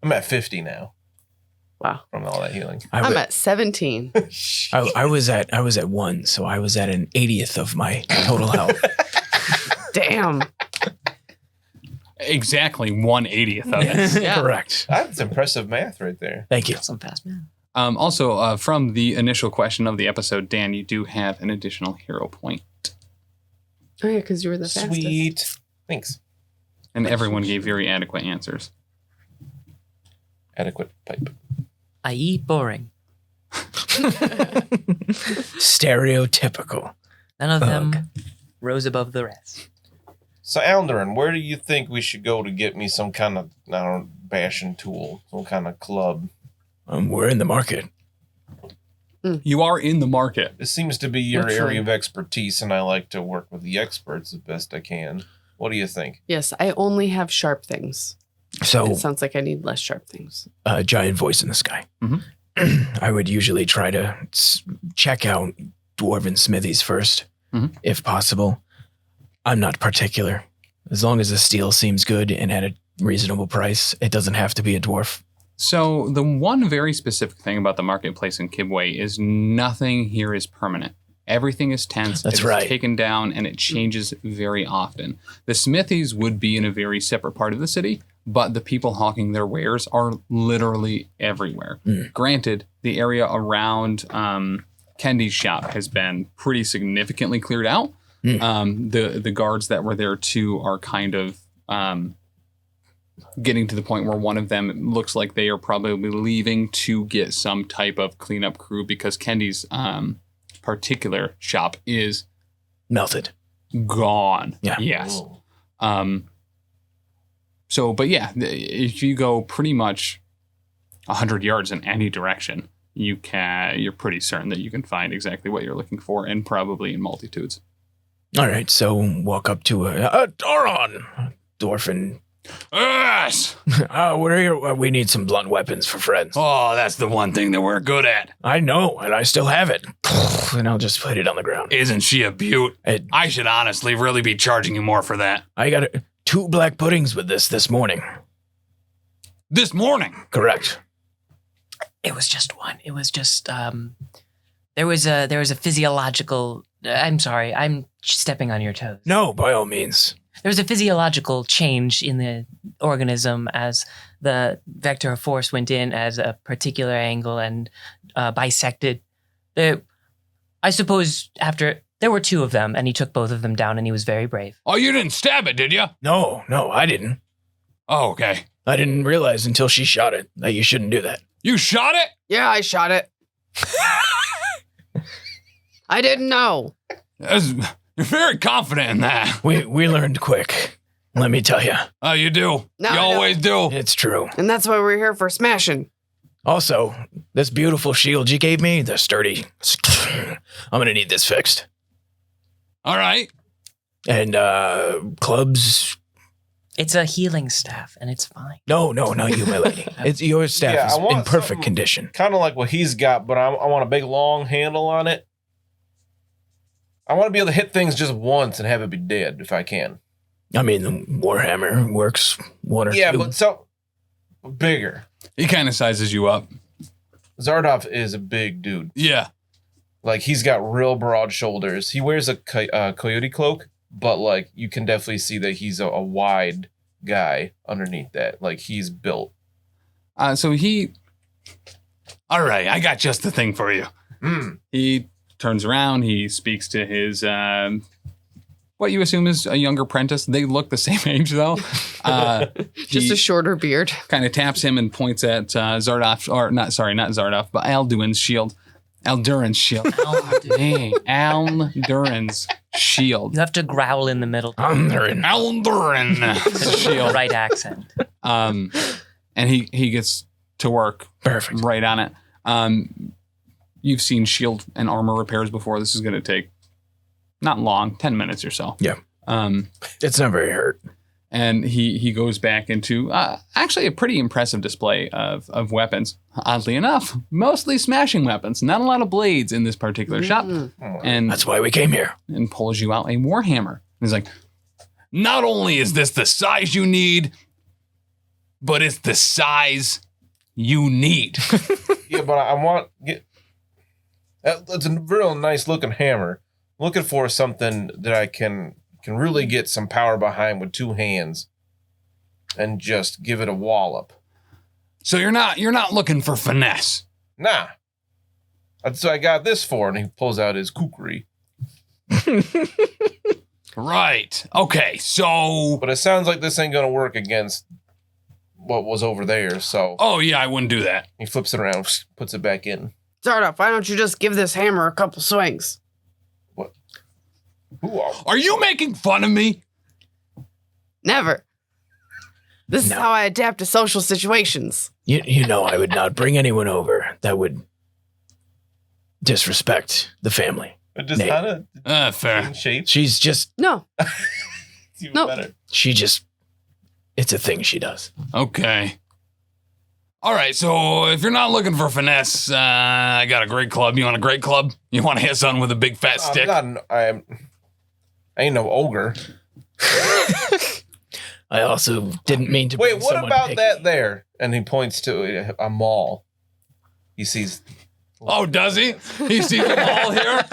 I'm at 50 now wow. from all that healing. I'm at 17. I was at 1, so I was at an 80th of my total health. Damn. exactly 1/80th of it. Yeah. Correct. That's impressive math right there. Thank you. Some fast man. Also, from the initial question of the episode, Dan, you do have an additional hero point, Oh yeah, because you were the fastest. Sweet. Thanks. and everyone gave very adequate answers. Adequate pipe. I.e. boring. Stereotypical. None of Ugh. them rose above the rest. So, Aldurin, where do you think we should go to get me some kind of, I don't know, bashing tool, some kind of club? We're in the market. You are in the market. This seems to be your That's area right. of expertise, and I like to work with the experts as best I can. What do you think? Yes, I only have sharp things. So It sounds like I need less sharp things. a giant voice in the sky. I would usually try to check out dwarven smithies first, if possible. I'm not particular. As long as the steel seems good and at a reasonable price, it doesn't have to be a dwarf. So the one very specific thing about the marketplace in Kibwe is nothing here is permanent. Everything is tense. That's right. It's taken down, and it changes very often. The smithies would be in a very separate part of the city, but the people hawking their wares are literally everywhere. Granted, the area around Kendi's shop has been pretty significantly cleared out. The guards that were there too are kind of getting to the point where one of them looks like they are probably leaving to get some type of cleanup crew because Kendi's particular shop is Melted. gone. Yeah. Yes. So, but yeah, if you go pretty much 100 yards in any direction, you're pretty certain that you can find exactly what you're looking for, and probably in multitudes. All right, so walk up to a Doron, dwarf. Yes! We're here. We need some blunt weapons for friends. Oh, that's the one thing that we're good at. I know, and I still have it. And I'll just put it on the ground. Isn't she a beaut? I should honestly really be charging you more for that. I got 2 black puddings with this morning. This morning? Correct. It was just one. It was just there was a physiological. I'm sorry. I'm stepping on your toes. No, by all means. There was a physiological change in the organism as the vector of force went in as a particular angle and bisected. I suppose after there were 2 of them, and he took both of them down, and he was very brave. Oh, you didn't stab it, did you? No, I didn't. Oh, okay. I didn't realize until she shot it that you shouldn't do that. You shot it? Yeah, I shot it. I didn't know. You're very confident in that. We learned quick. Let me tell you. Oh, you do. No, you always do. It's true. And that's why we're here for smashing. Also, this beautiful shield you gave me, the sturdy. I'm gonna need this fixed. All right. And clubs. It's a healing staff, and it's fine. No, not you, my lady. It's your staff is in perfect condition. Kind of like what he's got, but I want a big long handle on it. I want to be able to hit things just once and have it be dead if I can. I mean, the Warhammer works 1 or 2. Yeah, but so bigger. He kind of sizes you up. Zardoff is a big dude. Yeah. Like, he's got real broad shoulders. He wears a coyote cloak, but, like, you can definitely see that he's a wide guy underneath that. Like, he's built. So he... All right, I got just the thing for you. He turns around. He speaks to his... what you assume is a younger apprentice. They look the same age, though. Just a shorter beard. Kind of taps him and points at Zardoff, or not Zardoff, but Alduin's shield. Aldurin's shield. Aldurin's shield. You have to growl in the middle. Aldurin's shield. Right accent. And he gets to work. Perfect. Right on it. You've seen shield and armor repairs before. This is going to take not long, 10 minutes or so. Yeah. It's not very hurt. And he goes back into actually a pretty impressive display of weapons. Oddly enough, mostly smashing weapons. Not a lot of blades in this particular shop. And that's why we came here. And pulls you out a warhammer. He's like, not only is this the size you need, but it's the size you need. Yeah, but I want... It's a real nice looking hammer. I'm looking for something that I can really get some power behind with 2 hands and just give it a wallop. So you're not looking for finesse. Nah. That's what I got this for. And he pulls out his kukri. Right. Okay, so... But it sounds like this ain't going to work against what was over there, so... Oh, yeah, I wouldn't do that. He flips it around, puts it back in. Zardoff, why don't you just give this hammer a couple swings? What? Who are you making fun of me? Never. This is how I adapt to social situations. You know I would not bring anyone over that would disrespect the family. Just kind of fair. in shape. She's just... No. It's even No. better. She just it's a thing she does. Okay. All right, so if you're not looking for finesse, I got a great club. You want a great club? You want to hit something with a big fat stick? I ain't no ogre. I also didn't mean to. Wait, what about that there? And he points to a mall. He sees. Oh, does he? He sees a mall here?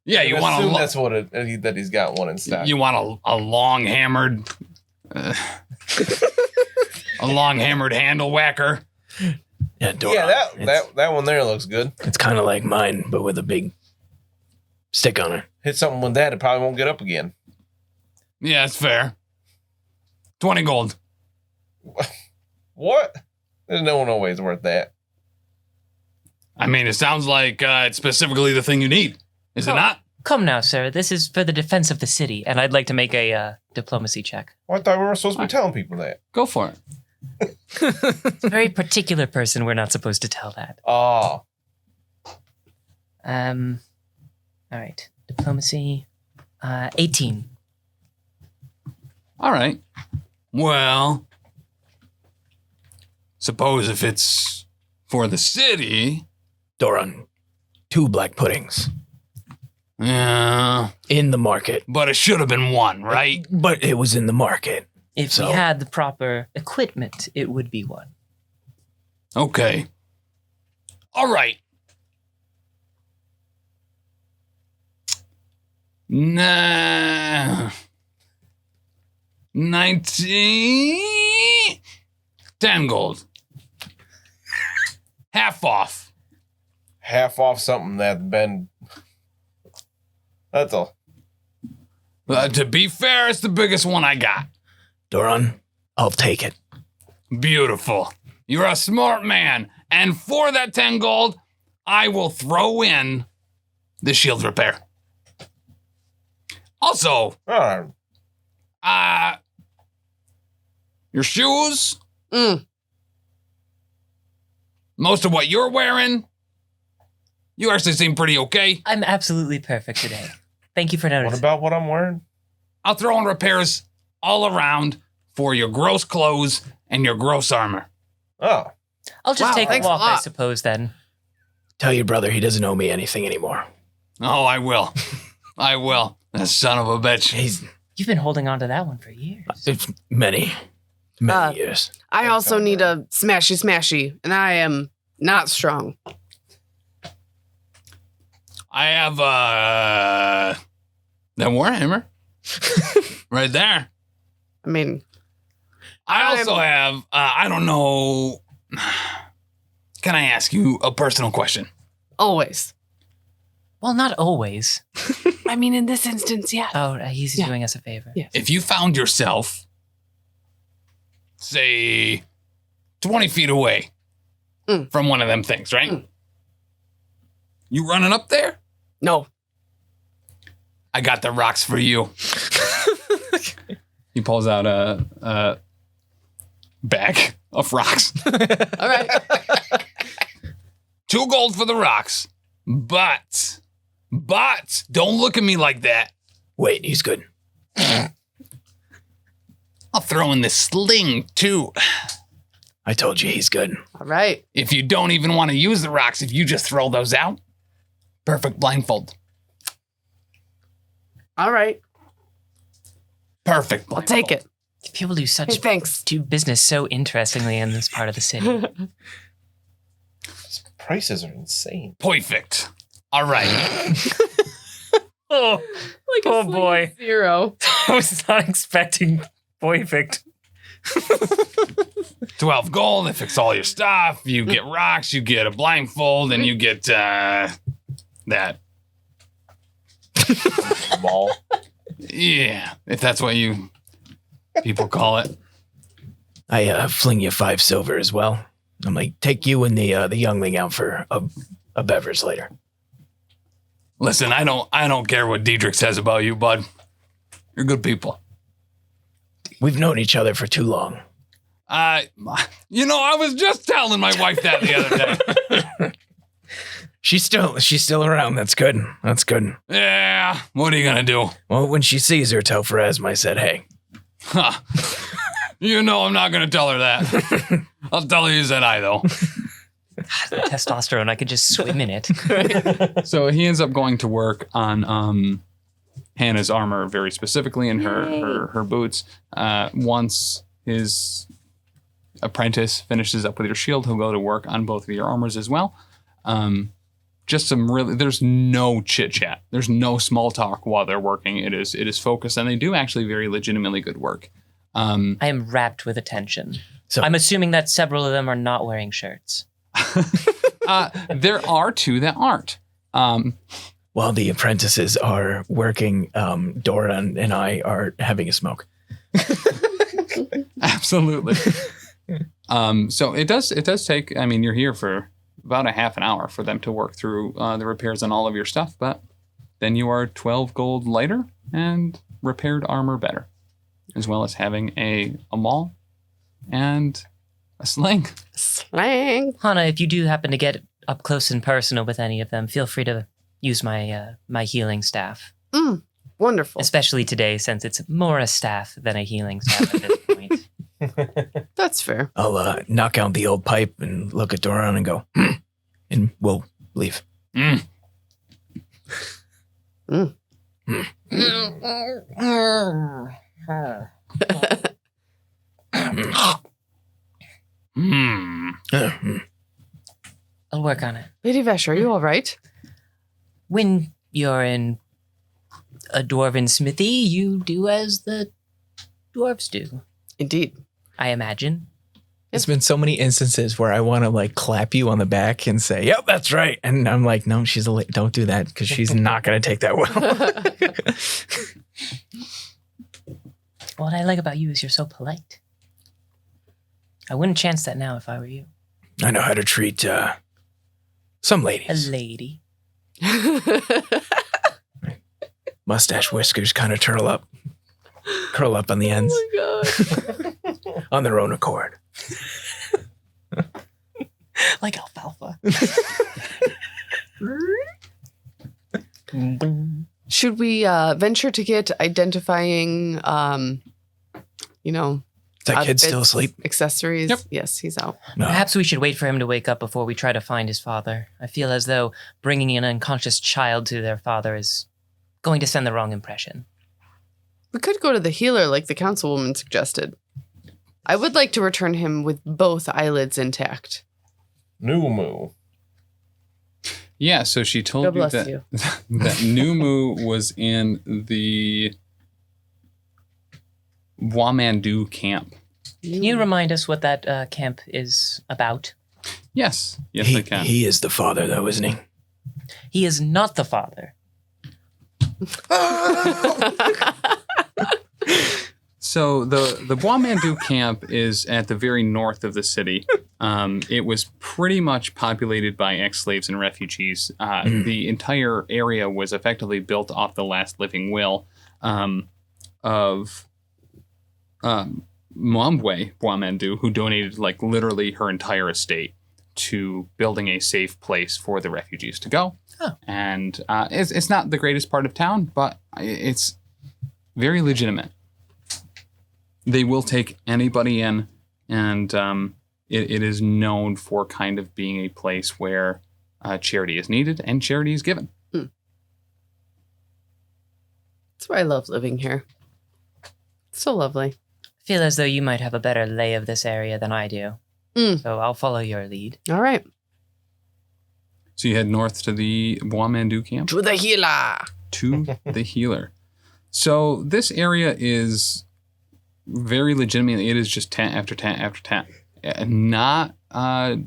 Yeah, you want to. That's what that he's got one in stock. You want a long hammered. A long hammered handle whacker. Yeah, that one there looks good. It's kind of like mine, but with a big stick on it. Hit something with that, it probably won't get up again. Yeah, it's fair. 20 gold. What? There's no way it's worth that. I mean, it sounds like it's specifically the thing you need. Is it not? Come now, sir. This is for the defense of the city, and I'd like to make a diplomacy check. Well, I thought we were supposed to be telling people that. Go for it. It's a very particular person. We're not supposed to tell that. Oh. All right. Diplomacy. 18. All right. Well, suppose if it's for the city. Doran, 2 black puddings. Yeah. In the market. But it should have been 1, right? But it was in the market. If we had the proper equipment, it would be 1. Okay. All right. Nah. 19. 10 gold. Half off. Half off something that's been. That's all. To be fair, it's the biggest one I got. Doran, I'll take it. Beautiful. You're a smart man. And for that 10 gold, I will throw in the shield repair. Also, your shoes, most of what you're wearing, you actually seem pretty okay. I'm absolutely perfect today. Thank you for noticing. What about what I'm wearing? I'll throw in repairs all around for your gross clothes and your gross armor. Oh. I'll just take a walk, a lot. I suppose, then. Tell your brother he doesn't owe me anything anymore. Oh, I will. I will. That son of a bitch. You've been holding on to that one for years. It's many years. I also need a smashy, and I am not strong. I have that Warhammer right there. I mean, I also have, I don't know. Can I ask you a personal question? always. Well, not always. I mean, in this instance, yeah. Oh, he's doing us a favor. Yes. If you found yourself, say, 20 feet away from one of them things, right? You running up there? No. I got the rocks for you. He pulls out a bag of rocks. All right. 2 gold for the rocks. But don't look at me like that. Wait, he's good. I'll throw in this sling too. I told you he's good. All right. If you don't even want to use the rocks, if you just throw those out, perfect blindfold. All right. Perfect blindfold. I'll take it. People do such Hey, thanks. do business so interestingly in this part of the city. Prices are insane. Perfect. All right. Oh, Like oh boy. 0. I was not expecting perfect. 12 gold. They fix all your stuff. You get rocks. You get a blindfold, and you get that. Ball. Yeah, if that's what you people call it. I fling you 5 silver as well. I'm like, take you and the youngling out for a beverage later. Listen, I don't care what Diedrich says about you, bud. You're good people. We've known each other for too long. I was just telling my wife that the other day. She's still around. That's good. That's good. Yeah, what are you gonna do? Well, when she sees her, tell Pharasma I said, hey. Ha! You know I'm not going to tell her that. I'll tell you Zedai, though. Testosterone, I could just swim in it. So he ends up going to work on Hannah's armor very specifically in her boots. Once his apprentice finishes up with your shield, he'll go to work on both of your armors as well. Just some really, there's no chit chat. There's no small talk while they're working. It is focused, and they do actually very legitimately good work. I am rapt with attention. So- I'm assuming that several of them are not wearing shirts. There are two that aren't. While the apprentices are working, Dora and I are having a smoke. Absolutely. So it does take, I mean, you're here for about a half an hour for them to work through the repairs on all of your stuff, but then you are 12 gold lighter and repaired armor better, as well as having a maul and a sling. Slang. Hana, if you do happen to get up close and personal with any of them, feel free to use my my healing staff. Wonderful. Especially today, since it's more a staff than a healing staff at this point. That's fair. I'll knock out the old pipe and look at Doran and go, and we'll leave. I'll work on it. Lady Vesh, are you all right? When you're in a dwarven smithy, you do as the dwarves do, Indeed. I imagine. There's been so many instances where I want to like clap you on the back and say, "Yep, that's right," and I'm like, "No, don't do that because she's not going to take that well." What I like about you is you're so polite. I wouldn't chance that now if I were you. I know how to treat some A ladies. lady. Mustache whiskers kind of curl up on the ends Oh my god. on their own accord. Like alfalfa. Should we venture to get identifying, Is that kid still outfits, asleep? accessories? Yep. Yes, he's out. No. Perhaps we should wait for him to wake up before we try to find his father. I feel as though bringing an unconscious child to their father is going to send the wrong impression. We could go to the healer like the councilwoman suggested. I would like to return him with both eyelids intact. Numu. Yeah, so she told God you bless that, you. that Numu was in the Wamandu camp. Can you remind us what that camp is about? Yes, I can. He is the father, though, isn't he? He is not the father. So the Wamandu camp is at the very north of the city. It was pretty much populated by ex-slaves and refugees. The entire area was effectively built off the last living will of Mwambwe Wamandu, who donated like literally her entire estate to building a safe place for the refugees to go. Oh. And it's not the greatest part of town, but it's very legitimate. They will take anybody in, and it is known for kind of being a place where charity is needed and charity is given. That's why I love living here. It's so lovely. I feel as though you might have a better lay of this area than I do. So I'll follow your lead. All right. So you head north to the Wamandu camp? To the healer. To the healer. So this area is very legitimately, it is just tent after tent after tent. Not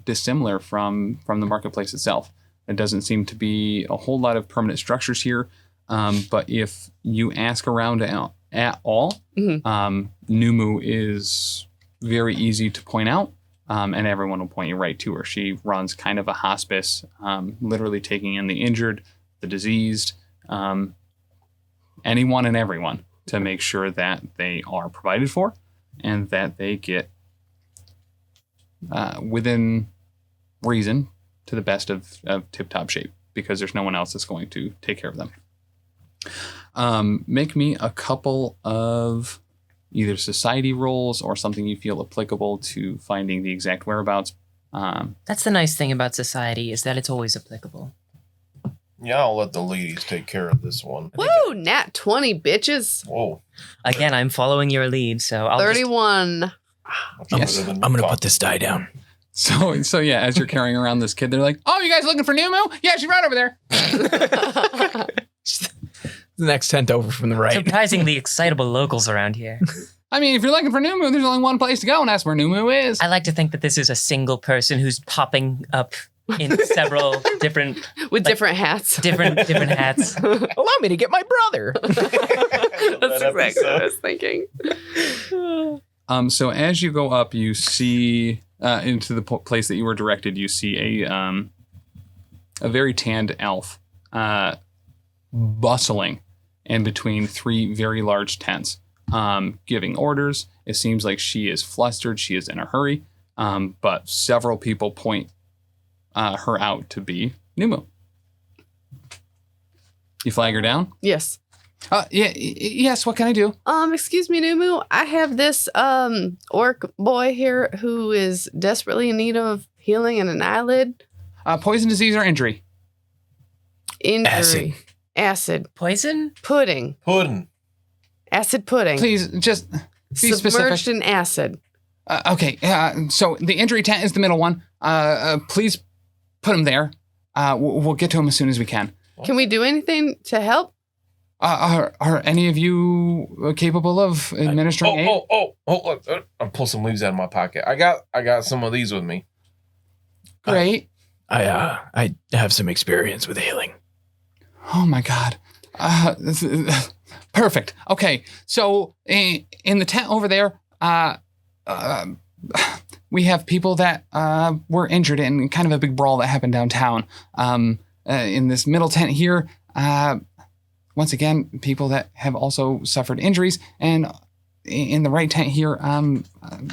dissimilar from the marketplace itself. It doesn't seem to be a whole lot of permanent structures here. But if you ask around at all, Numu is very easy to point out. And everyone will point you right to her. She runs kind of a hospice, literally taking in the injured, the diseased, anyone and everyone to make sure that they are provided for and that they get within reason to the best of tip-top shape, because there's no one else that's going to take care of them. Make me a couple of either society rules or something you feel applicable to finding the exact whereabouts. That's the nice thing about society is that it's always applicable. Yeah, I'll let the ladies take care of this one. Woo! Nat 20, bitches. Whoa. Again, I'm following your lead, so I'll 31. Yes. I'm going to put this die down. So yeah, as you're carrying around this kid, they're like, "Oh, you guys looking for Numu? Yeah, she's right over there." The next tent over from the right. surprisingly excitable locals around here. I mean, if you're looking for Numu, there's only one place to go, and that's where Numu is. I like to think that this is a single person who's popping up in several different With different hats. different hats. Allow me to get my brother. That's exactly what I was thinking. So as you go up, you see into the place that you were directed. You see a very tanned elf bustling in between three very large tents, giving orders. It seems like she is flustered. She is in a hurry. But several people point her out to be Numu. You flag her down? Yes. Yes. What can I do? Excuse me, Numu. I have this orc boy here who is desperately in need of healing in an eyelid. Poison, disease, or injury? Injury. Acid. Poison? Pudding. Pudding. Acid pudding. Please, just be Submerged specific. in acid. Okay. So the injury tent is the middle one. Please put him there. We'll get to him as soon as we can. Can we do anything to help? Are any of you capable of administering aid? I'll pull some leaves out of my pocket. I got some of these with me. Great. I have some experience with healing. Oh my God. Perfect. Okay. So in the tent over there, we have people that were injured in kind of a big brawl that happened downtown. In this middle tent here, once again, people that have also suffered injuries. And in the right tent here,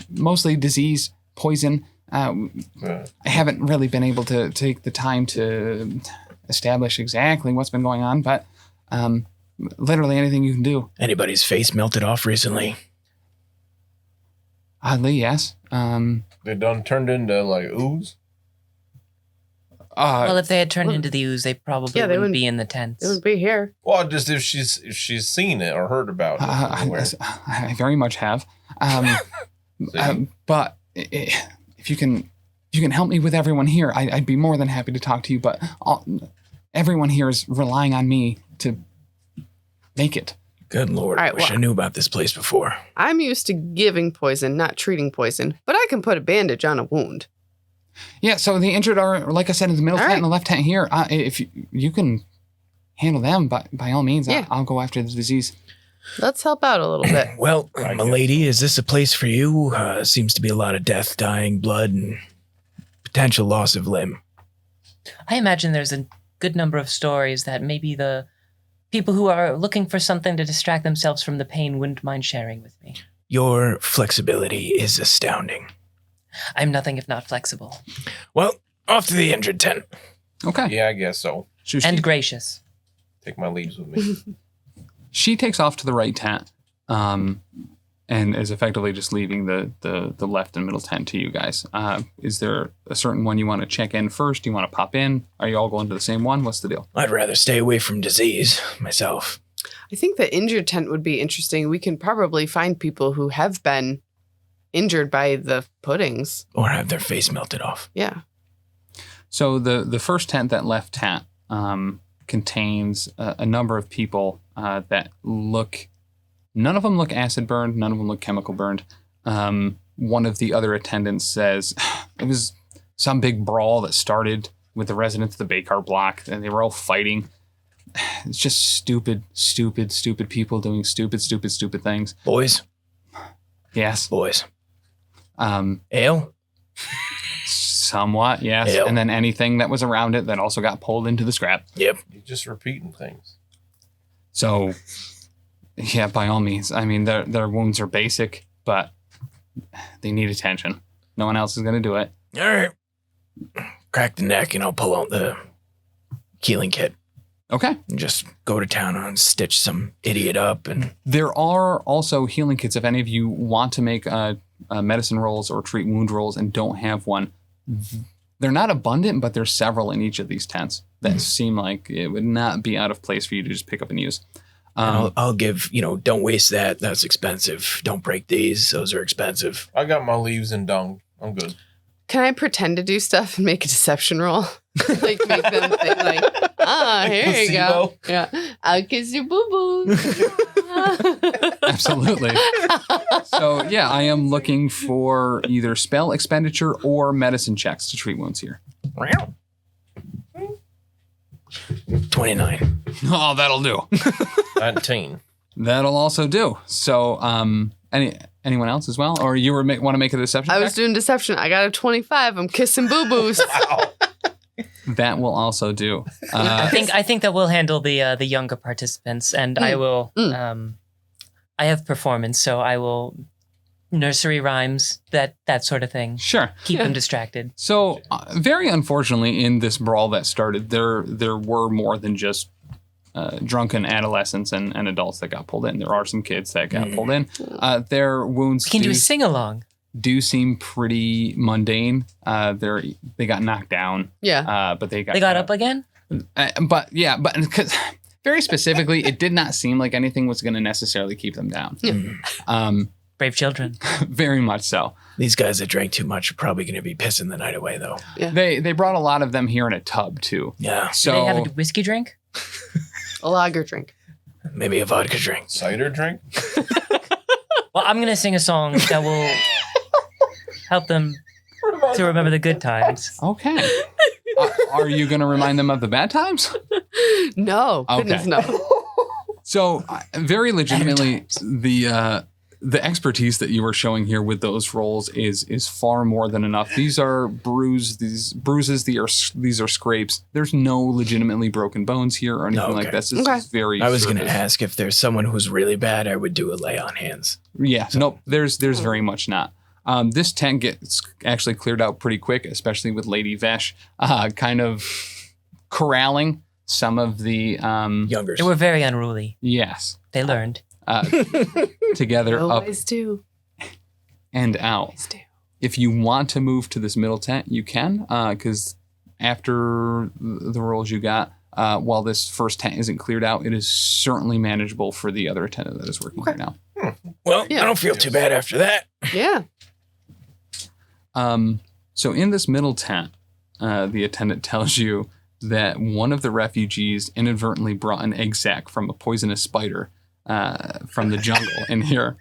mostly disease, poison. I haven't really been able to take the time to establish exactly what's been going on, but literally anything you can do. Anybody's face melted off recently? Oddly, yes. They done turned into like ooze. Well, if they had turned into the ooze, they probably wouldn't be in the tents. It would be here. Well, just if she's seen it or heard about it. I very much have. But if you can help me with everyone here, I'd be more than happy to talk to you. But everyone here is relying on me to make it. Good Lord. All right, Wish I knew about this place before. I'm used to giving poison, not treating poison, but I can put a bandage on a wound. Yeah, so the injured are, like I said, in the middle tent and the left tent here. If you can handle them, by all means, Yeah. I'll go after the disease. Let's help out a little bit. Well, milady, is this a place for you? Seems to be a lot of death, dying, blood, and potential loss of limb. I imagine there's a good number of stories that maybe the people who are looking for something to distract themselves from the pain wouldn't mind sharing with me. Your flexibility is astounding. I'm nothing if not flexible. Well, off to the injured tent. Okay. Yeah, I guess so. And gracious. Take my leaves with me. She takes off to the right tent, and is effectively just leaving the left and middle tent to you guys. Is there a certain one you want to check in first? Do you want to pop in? Are you all going to the same one? What's the deal? I'd rather stay away from disease myself. I think the injured tent would be interesting. We can probably find people who have been injured by the puddings. Or have their face melted off. Yeah. So the first tent, that left tent, contains a number of people that look. None of them look acid burned. None of them look chemical burned. One of the other attendants says it was some big brawl that started with the residents of the Bakar block, and they were all fighting. It's just stupid people doing stupid things. Boys? Yes. Boys. Ale? Somewhat, yes. Ale. And then anything that was around it that also got pulled into the scrap. Yep. You're just repeating things. So, yeah, by all means. I mean, their wounds are basic, but they need attention. No one else is going to do it. All right. Crack the neck and I'll pull out the healing kit. Okay. and just go to town on, stitch some idiot up, and There are also healing kits if any of you want to make medicine rolls or treat wound rolls and don't have one. They're not abundant, but there's several in each of these tents that seem like it would not be out of place for you to just pick up and use. I'll give, don't waste that. That's expensive. Don't break these. Those are expensive. I got my leaves and dung. I'm good. Can I pretend to do stuff and make a deception roll? Like make them think like, here you go. Yeah. I'll kiss your boo-boo. Absolutely. So, yeah, I am looking for either spell expenditure or medicine checks to treat wounds here. 29. Oh, that'll do. 19. That'll also do. So, anyone else as well? Or you want to make a deception I check? was doing deception. I got a 25. I'm kissing boo-boos. That will also do. I think that we'll handle the younger participants, and I will. I have performance, so I will nursery rhymes, that sort of thing. Sure. Keep them distracted. So, very unfortunately, in this brawl that started, there were more than just drunken adolescents and adults that got pulled in. There are some kids that got pulled in. Their wounds We can do a sing-along. do seem pretty mundane. They got knocked down. Yeah. But they got up again? but because very specifically, it did not seem like anything was going to necessarily keep them down. Brave children. Very much so. These guys that drank too much are probably going to be pissing the night away, though. Yeah. They brought a lot of them here in a tub too. Yeah. So Do they have a whiskey drink? A lager drink. Maybe a vodka drink. Cider drink? Well, I'm going to sing a song that will help them to remember the good times. okay. Are you going to remind them of the bad times? No. Okay. Goodness, no. So, very legitimately, the expertise that you were showing here with those rolls is far more than enough. These are bruises. These are scrapes. There's no legitimately broken bones here or anything like this. This is very. I was going to surface. ask if there's someone who's really bad. I would do a lay on hands. Yeah, nope. There's very much not. This tent gets actually cleared out pretty quick, especially with Lady Vesh kind of corralling some of the Youngers. They were very unruly. yes They learned. together up Always do. and out. Always do. If you want to move to this middle tent, you can, because after the rolls you got, while this first tent isn't cleared out, it is certainly manageable for the other attendant that is working here now. Well, Yeah. I don't feel too bad after that. Yeah. So in this middle tent, the attendant tells you that one of the refugees inadvertently brought an egg sac from a poisonous spider from the jungle in here.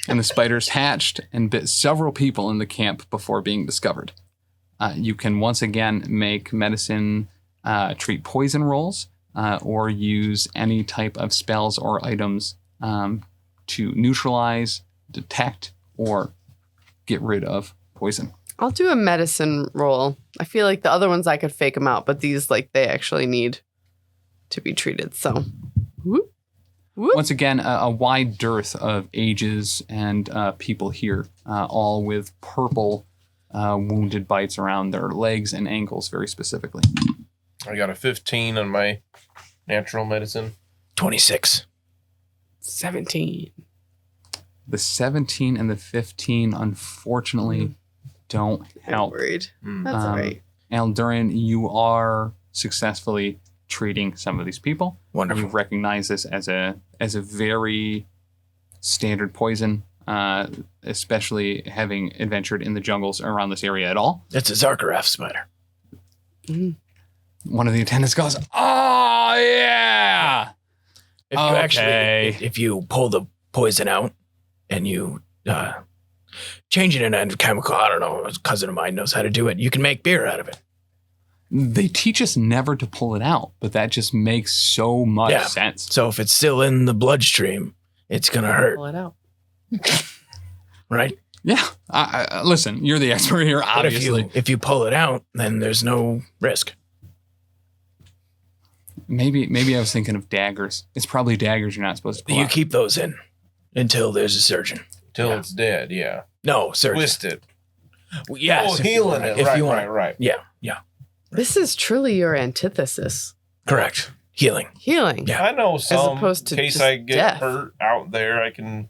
And the spiders hatched and bit several people in the camp before being discovered. You can once again make medicine treat poison rolls or use any type of spells or items to neutralize, detect, or get rid of poison. I'll do a medicine roll. I feel like the other ones I could fake them out, but these, they actually need to be treated. So, whoop, whoop. Once again, a wide dearth of ages and people here, all with purple wounded bites around their legs and ankles, very specifically. I got a 15 on my natural medicine. 26. 17. The 17 and the 15, unfortunately, don't I'm help. worried. That's all right. Aldurin, you are successfully treating some of these people. Wonderful. You recognize this as a very standard poison, especially having adventured in the jungles around this area at all. It's a Zardoff spider. One of the attendants goes, "Oh yeah!" If you Okay. if you pull the poison out and you change it into a chemical, I don't know, a cousin of mine knows how to do it. You can make beer out of it. They teach us never to pull it out, but that just makes so much sense. So if it's still in the bloodstream, it's going to hurt, Pull it out. right? Yeah. Listen, you're the expert here, But obviously. if you pull it out, then there's no risk. Maybe I was thinking of daggers. It's probably daggers you're not supposed to pull You out. keep those in until there's a surgeon. Till Yeah. it's dead, yeah. No, surgeon. Twist it. Yes. Oh, if you healing want it. If Right, you want right. Yeah. This is truly your antithesis. Correct. Healing. Healing. Yeah. I know some. opposed to in case just I get death. hurt out there, I can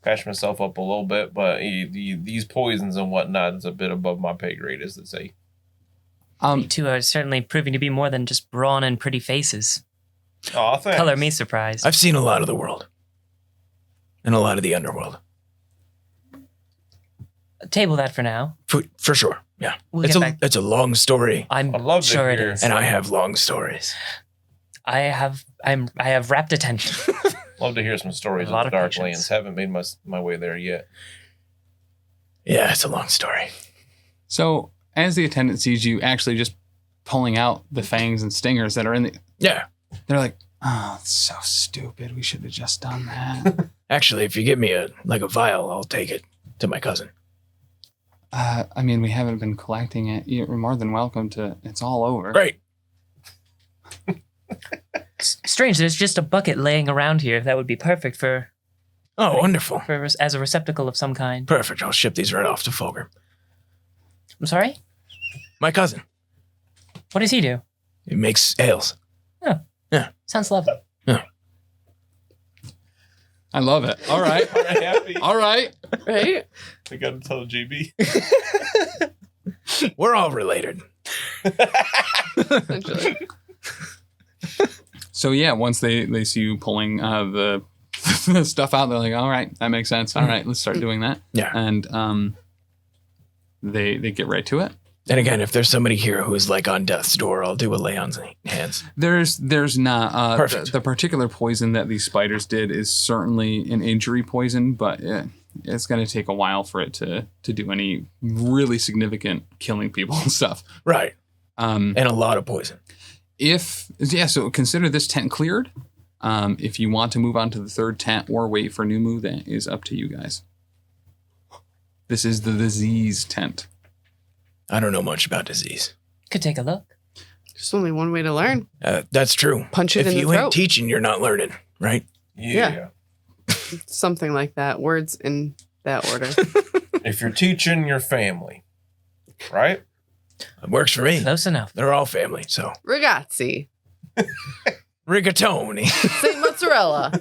patch myself up a little bit. But these poisons and whatnot is a bit above my pay grade, as they say. You two are certainly proving to be more than just brawn and pretty faces. Oh, thanks. Color me surprised. I've seen a lot of the world. And a lot of the underworld. Table that for now. For sure. Yeah. We'll it's get back. a long story. I'm I'd love to sure it hear. is. And I have long stories. I have rapt attention. Love to hear some stories A of lot the of Dark patience. Lands. Haven't made my way there yet. Yeah, it's a long story. So as the attendant sees you actually just pulling out the fangs and stingers that are in the, Yeah. they're like, oh, it's so stupid. We should have just done that. Actually, if you give me a vial, I'll take it to my cousin. I mean, we haven't been collecting it. You're more than welcome to. It's all over. Great. Strange, there's just a bucket laying around here that would be perfect for Oh, wonderful. as a receptacle of some kind. Perfect. I'll ship these right off to Fulgur. I'm sorry? My cousin. What does he do? He makes ales. Sounds lovely. I love it. All right. I'm happy. All right. Right? I got to tell GB. We're all related. Essentially. So yeah, once they see you pulling the stuff out, they're like, all right, that makes sense. All right, let's start doing that. Yeah. And they get right to it. And again, if there's somebody here who is like on death's door, I'll do a lay on hands. There's not. Perfect. The particular poison that these spiders did is certainly an injury poison, but it's going to take a while for it to do any really significant killing people and stuff. Right. And a lot of poison. So consider this tent cleared. If you want to move on to the third tent or wait for new move, that is up to you guys. This is the disease tent. I don't know much about disease. Could take a look. There's only one way to learn. That's true. Punch it if in the you ain't throat. teaching, you're not learning, right? Yeah. Something like that. Words in that order. If you're teaching your family, right? It works for me. Close enough. They're all family, so. Ragazzi. Rigatoni. Saint Mozzarella.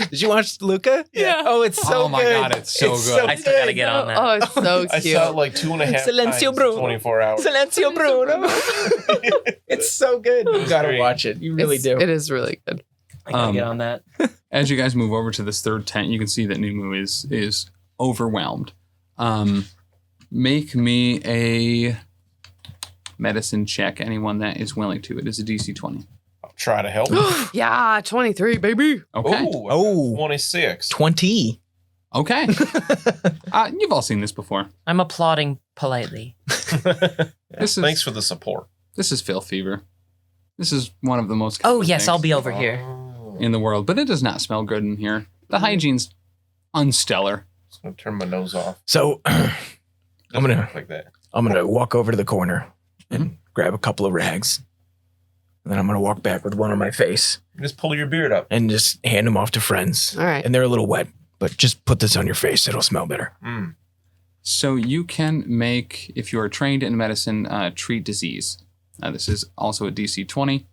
Did you watch Luka? Yeah. Oh, it's so good. Oh my God, it's so good. I still gotta get on that. Oh, it's so I cute. saw it like 2.5 Silencio times Bruno. in 24 hours. Silencio Bruno. It's so good. You gotta great. watch it. You really do. It is really good. I gotta get on that. As you guys move over to this third tent, you can see that Numu is overwhelmed. Make me a medicine check. Anyone that is willing to. It is a DC 20. I'll try to help. Yeah, 23, baby. Okay. Oh, 26. 20. Okay. You've all seen this before. I'm applauding politely. This is Thanks for the support. This is filth fever. This is one of the most Oh, common yes, I'll things be over here. in the world, but it does not smell good in here. The hygiene's unstellar. Just gonna turn my nose off. So I'm Doesn't gonna look like that. walk over to the corner and grab a couple of rags. And then I'm gonna walk back with one on my face Just pull your beard up. and just hand them off to friends. All right. And they're a little wet, but just put this on your face. It'll smell better. Mm. So you can make, if you are trained in medicine, treat disease. This is also a DC 20.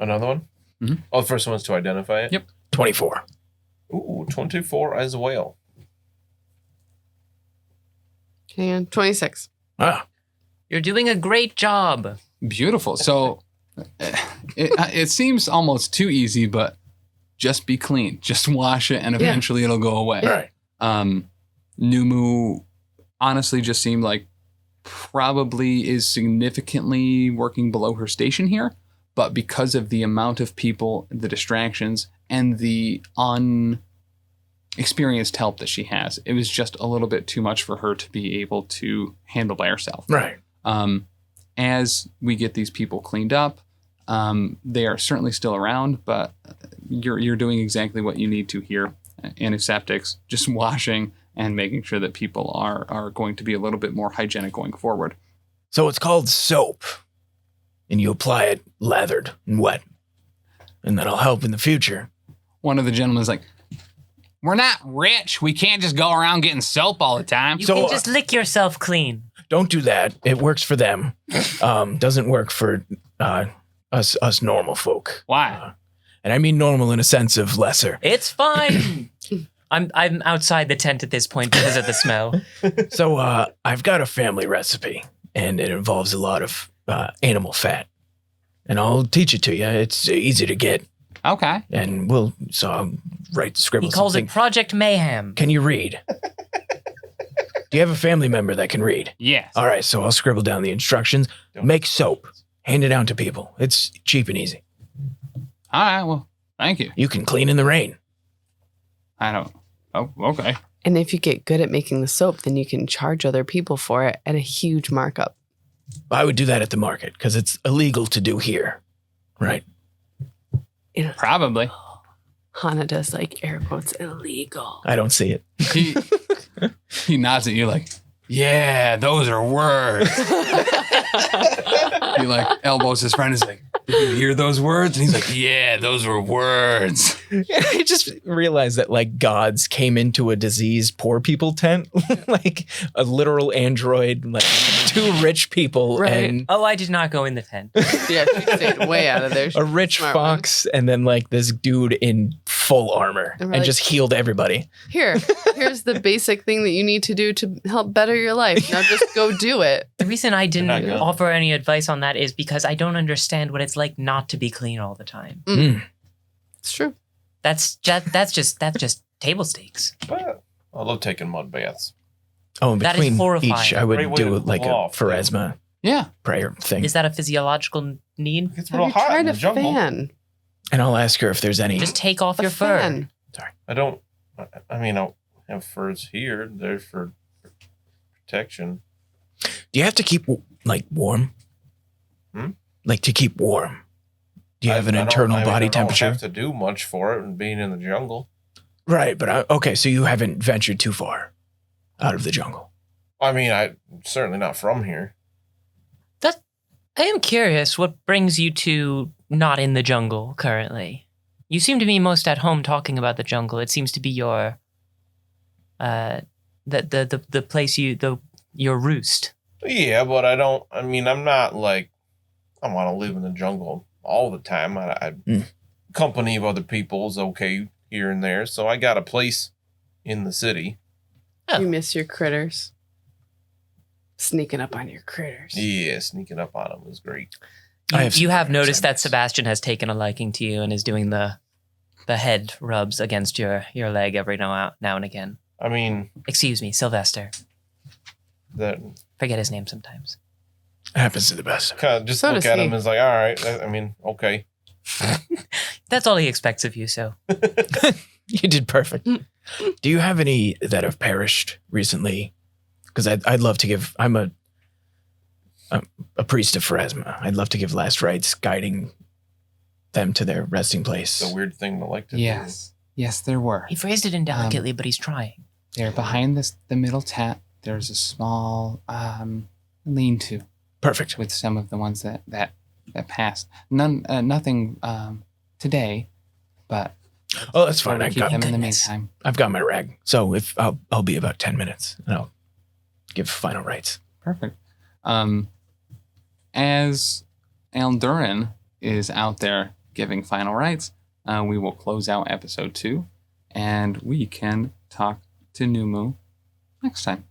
Another one? Mhm. Oh, the first one's to identify it? Yep. 24. Ooh, 24 as well. And 26. Ah, You're doing a great job. Beautiful. So it seems almost too easy, but just be clean. Just wash it and eventually it'll go away. all right. Numu honestly just seemed like probably is significantly working below her station here, but because of the amount of people, the distractions, and the unexperienced help that she has, it was just a little bit too much for her to be able to handle by herself. Right. As we get these people cleaned up, they are certainly still around, but you're doing exactly what you need to here. Antiseptics, just washing and making sure that people are going to be a little bit more hygienic going forward. So it's called soap. And you apply it lathered and wet. And that'll help in the future. One of the gentlemen is like, we're not rich. We can't just go around getting soap all the time. You So, can just lick yourself clean. Don't do that. It works for them. Doesn't work for us normal folk. Why? And I mean normal in a sense of lesser. It's fine. I'm outside the tent at this point because of the smell. So I've got a family recipe, and it involves a lot of animal fat. And I'll teach it to you. It's easy to get. Okay. And I'll scribble He calls something. it Project Mayhem. Can you read? Do you have a family member that can read? Yes. All right, so I'll scribble down the instructions. Make soap. Hand it down to people. It's cheap and easy. All right. Well, thank you. You can clean in the rain. I don't. Oh, okay. And if you get good at making the soap, then you can charge other people for it at a huge markup. I would do that at the market because it's illegal to do here. Right. Probably. Hana does like air quotes illegal. I don't see it. He nods at you like, yeah, those are words. He like elbows his friend. He's like, did you hear those words? And he's like, yeah, those were words. I just realized that like gods came into a diseased poor people tent, like a literal android, like two rich people Right. and Oh, I did not go in the tent. Yeah, she stayed way out of there. a rich Smart fox and then like this dude in full armor And we're and like- just healed everybody. Here's the basic thing that you need to do to help better your life. Now just go do it. The reason I not didn't good. offer any advice on that is because I don't understand what it's like not to be clean all the time. It's true. That's just table stakes. But I love taking mud baths. Oh, in That is between horrifying. each, I Great would way do to like a cool off, pharasma Yeah. prayer thing. Is that a physiological need? It's Have real you hot in tried the a jungle. fan? And I'll ask her if there's any. Just take off A your fur. fan. I don't. I mean, I don't have furs here. They're for protection. Do you have to keep like warm? Like to keep warm? Do you have an internal body I temperature? don't have to do much for it, and being in the jungle. Right, but okay, so you haven't ventured too far out of the jungle. I mean, I'm certainly not from here. I am curious what brings you to not in the jungle currently. You seem to be most at home talking about the jungle. It seems to be your the place your roost. Yeah, but I don't. I mean, I'm not like I want to live in the jungle all the time. Company of other people is okay here and there, so I got a place in the city. Oh. You miss your critters. Sneaking up on your critters. Yeah, sneaking up on them was great. You have noticed that sense. Sebastian has taken a liking to you and is doing the head rubs against your leg every now and again. I mean, Excuse me, Sylvester. that Forget his name sometimes. It happens to the best. kind of just So look does at he. him as like, all right. I mean, okay. That's all he expects of you, so. You did perfect. Do you have any that have perished recently? Because I'd love to give. I'm a priest of Pharasma. I'd love to give last rites, guiding them to their resting place. It's a weird thing to like to Yes. Yes, there were. He phrased it indelicately, but he's trying. There, behind the middle tent, there's a small lean-to Perfect. with some of the ones that passed. Nothing today, but Oh, that's fine. we'll keep them in the meantime. I've got my rag. So if I'll be about 10 minutes, and I'll give final rites. Perfect. As Aldurin is out there giving final rites, we will close out episode 2, and we can talk to Numu next time.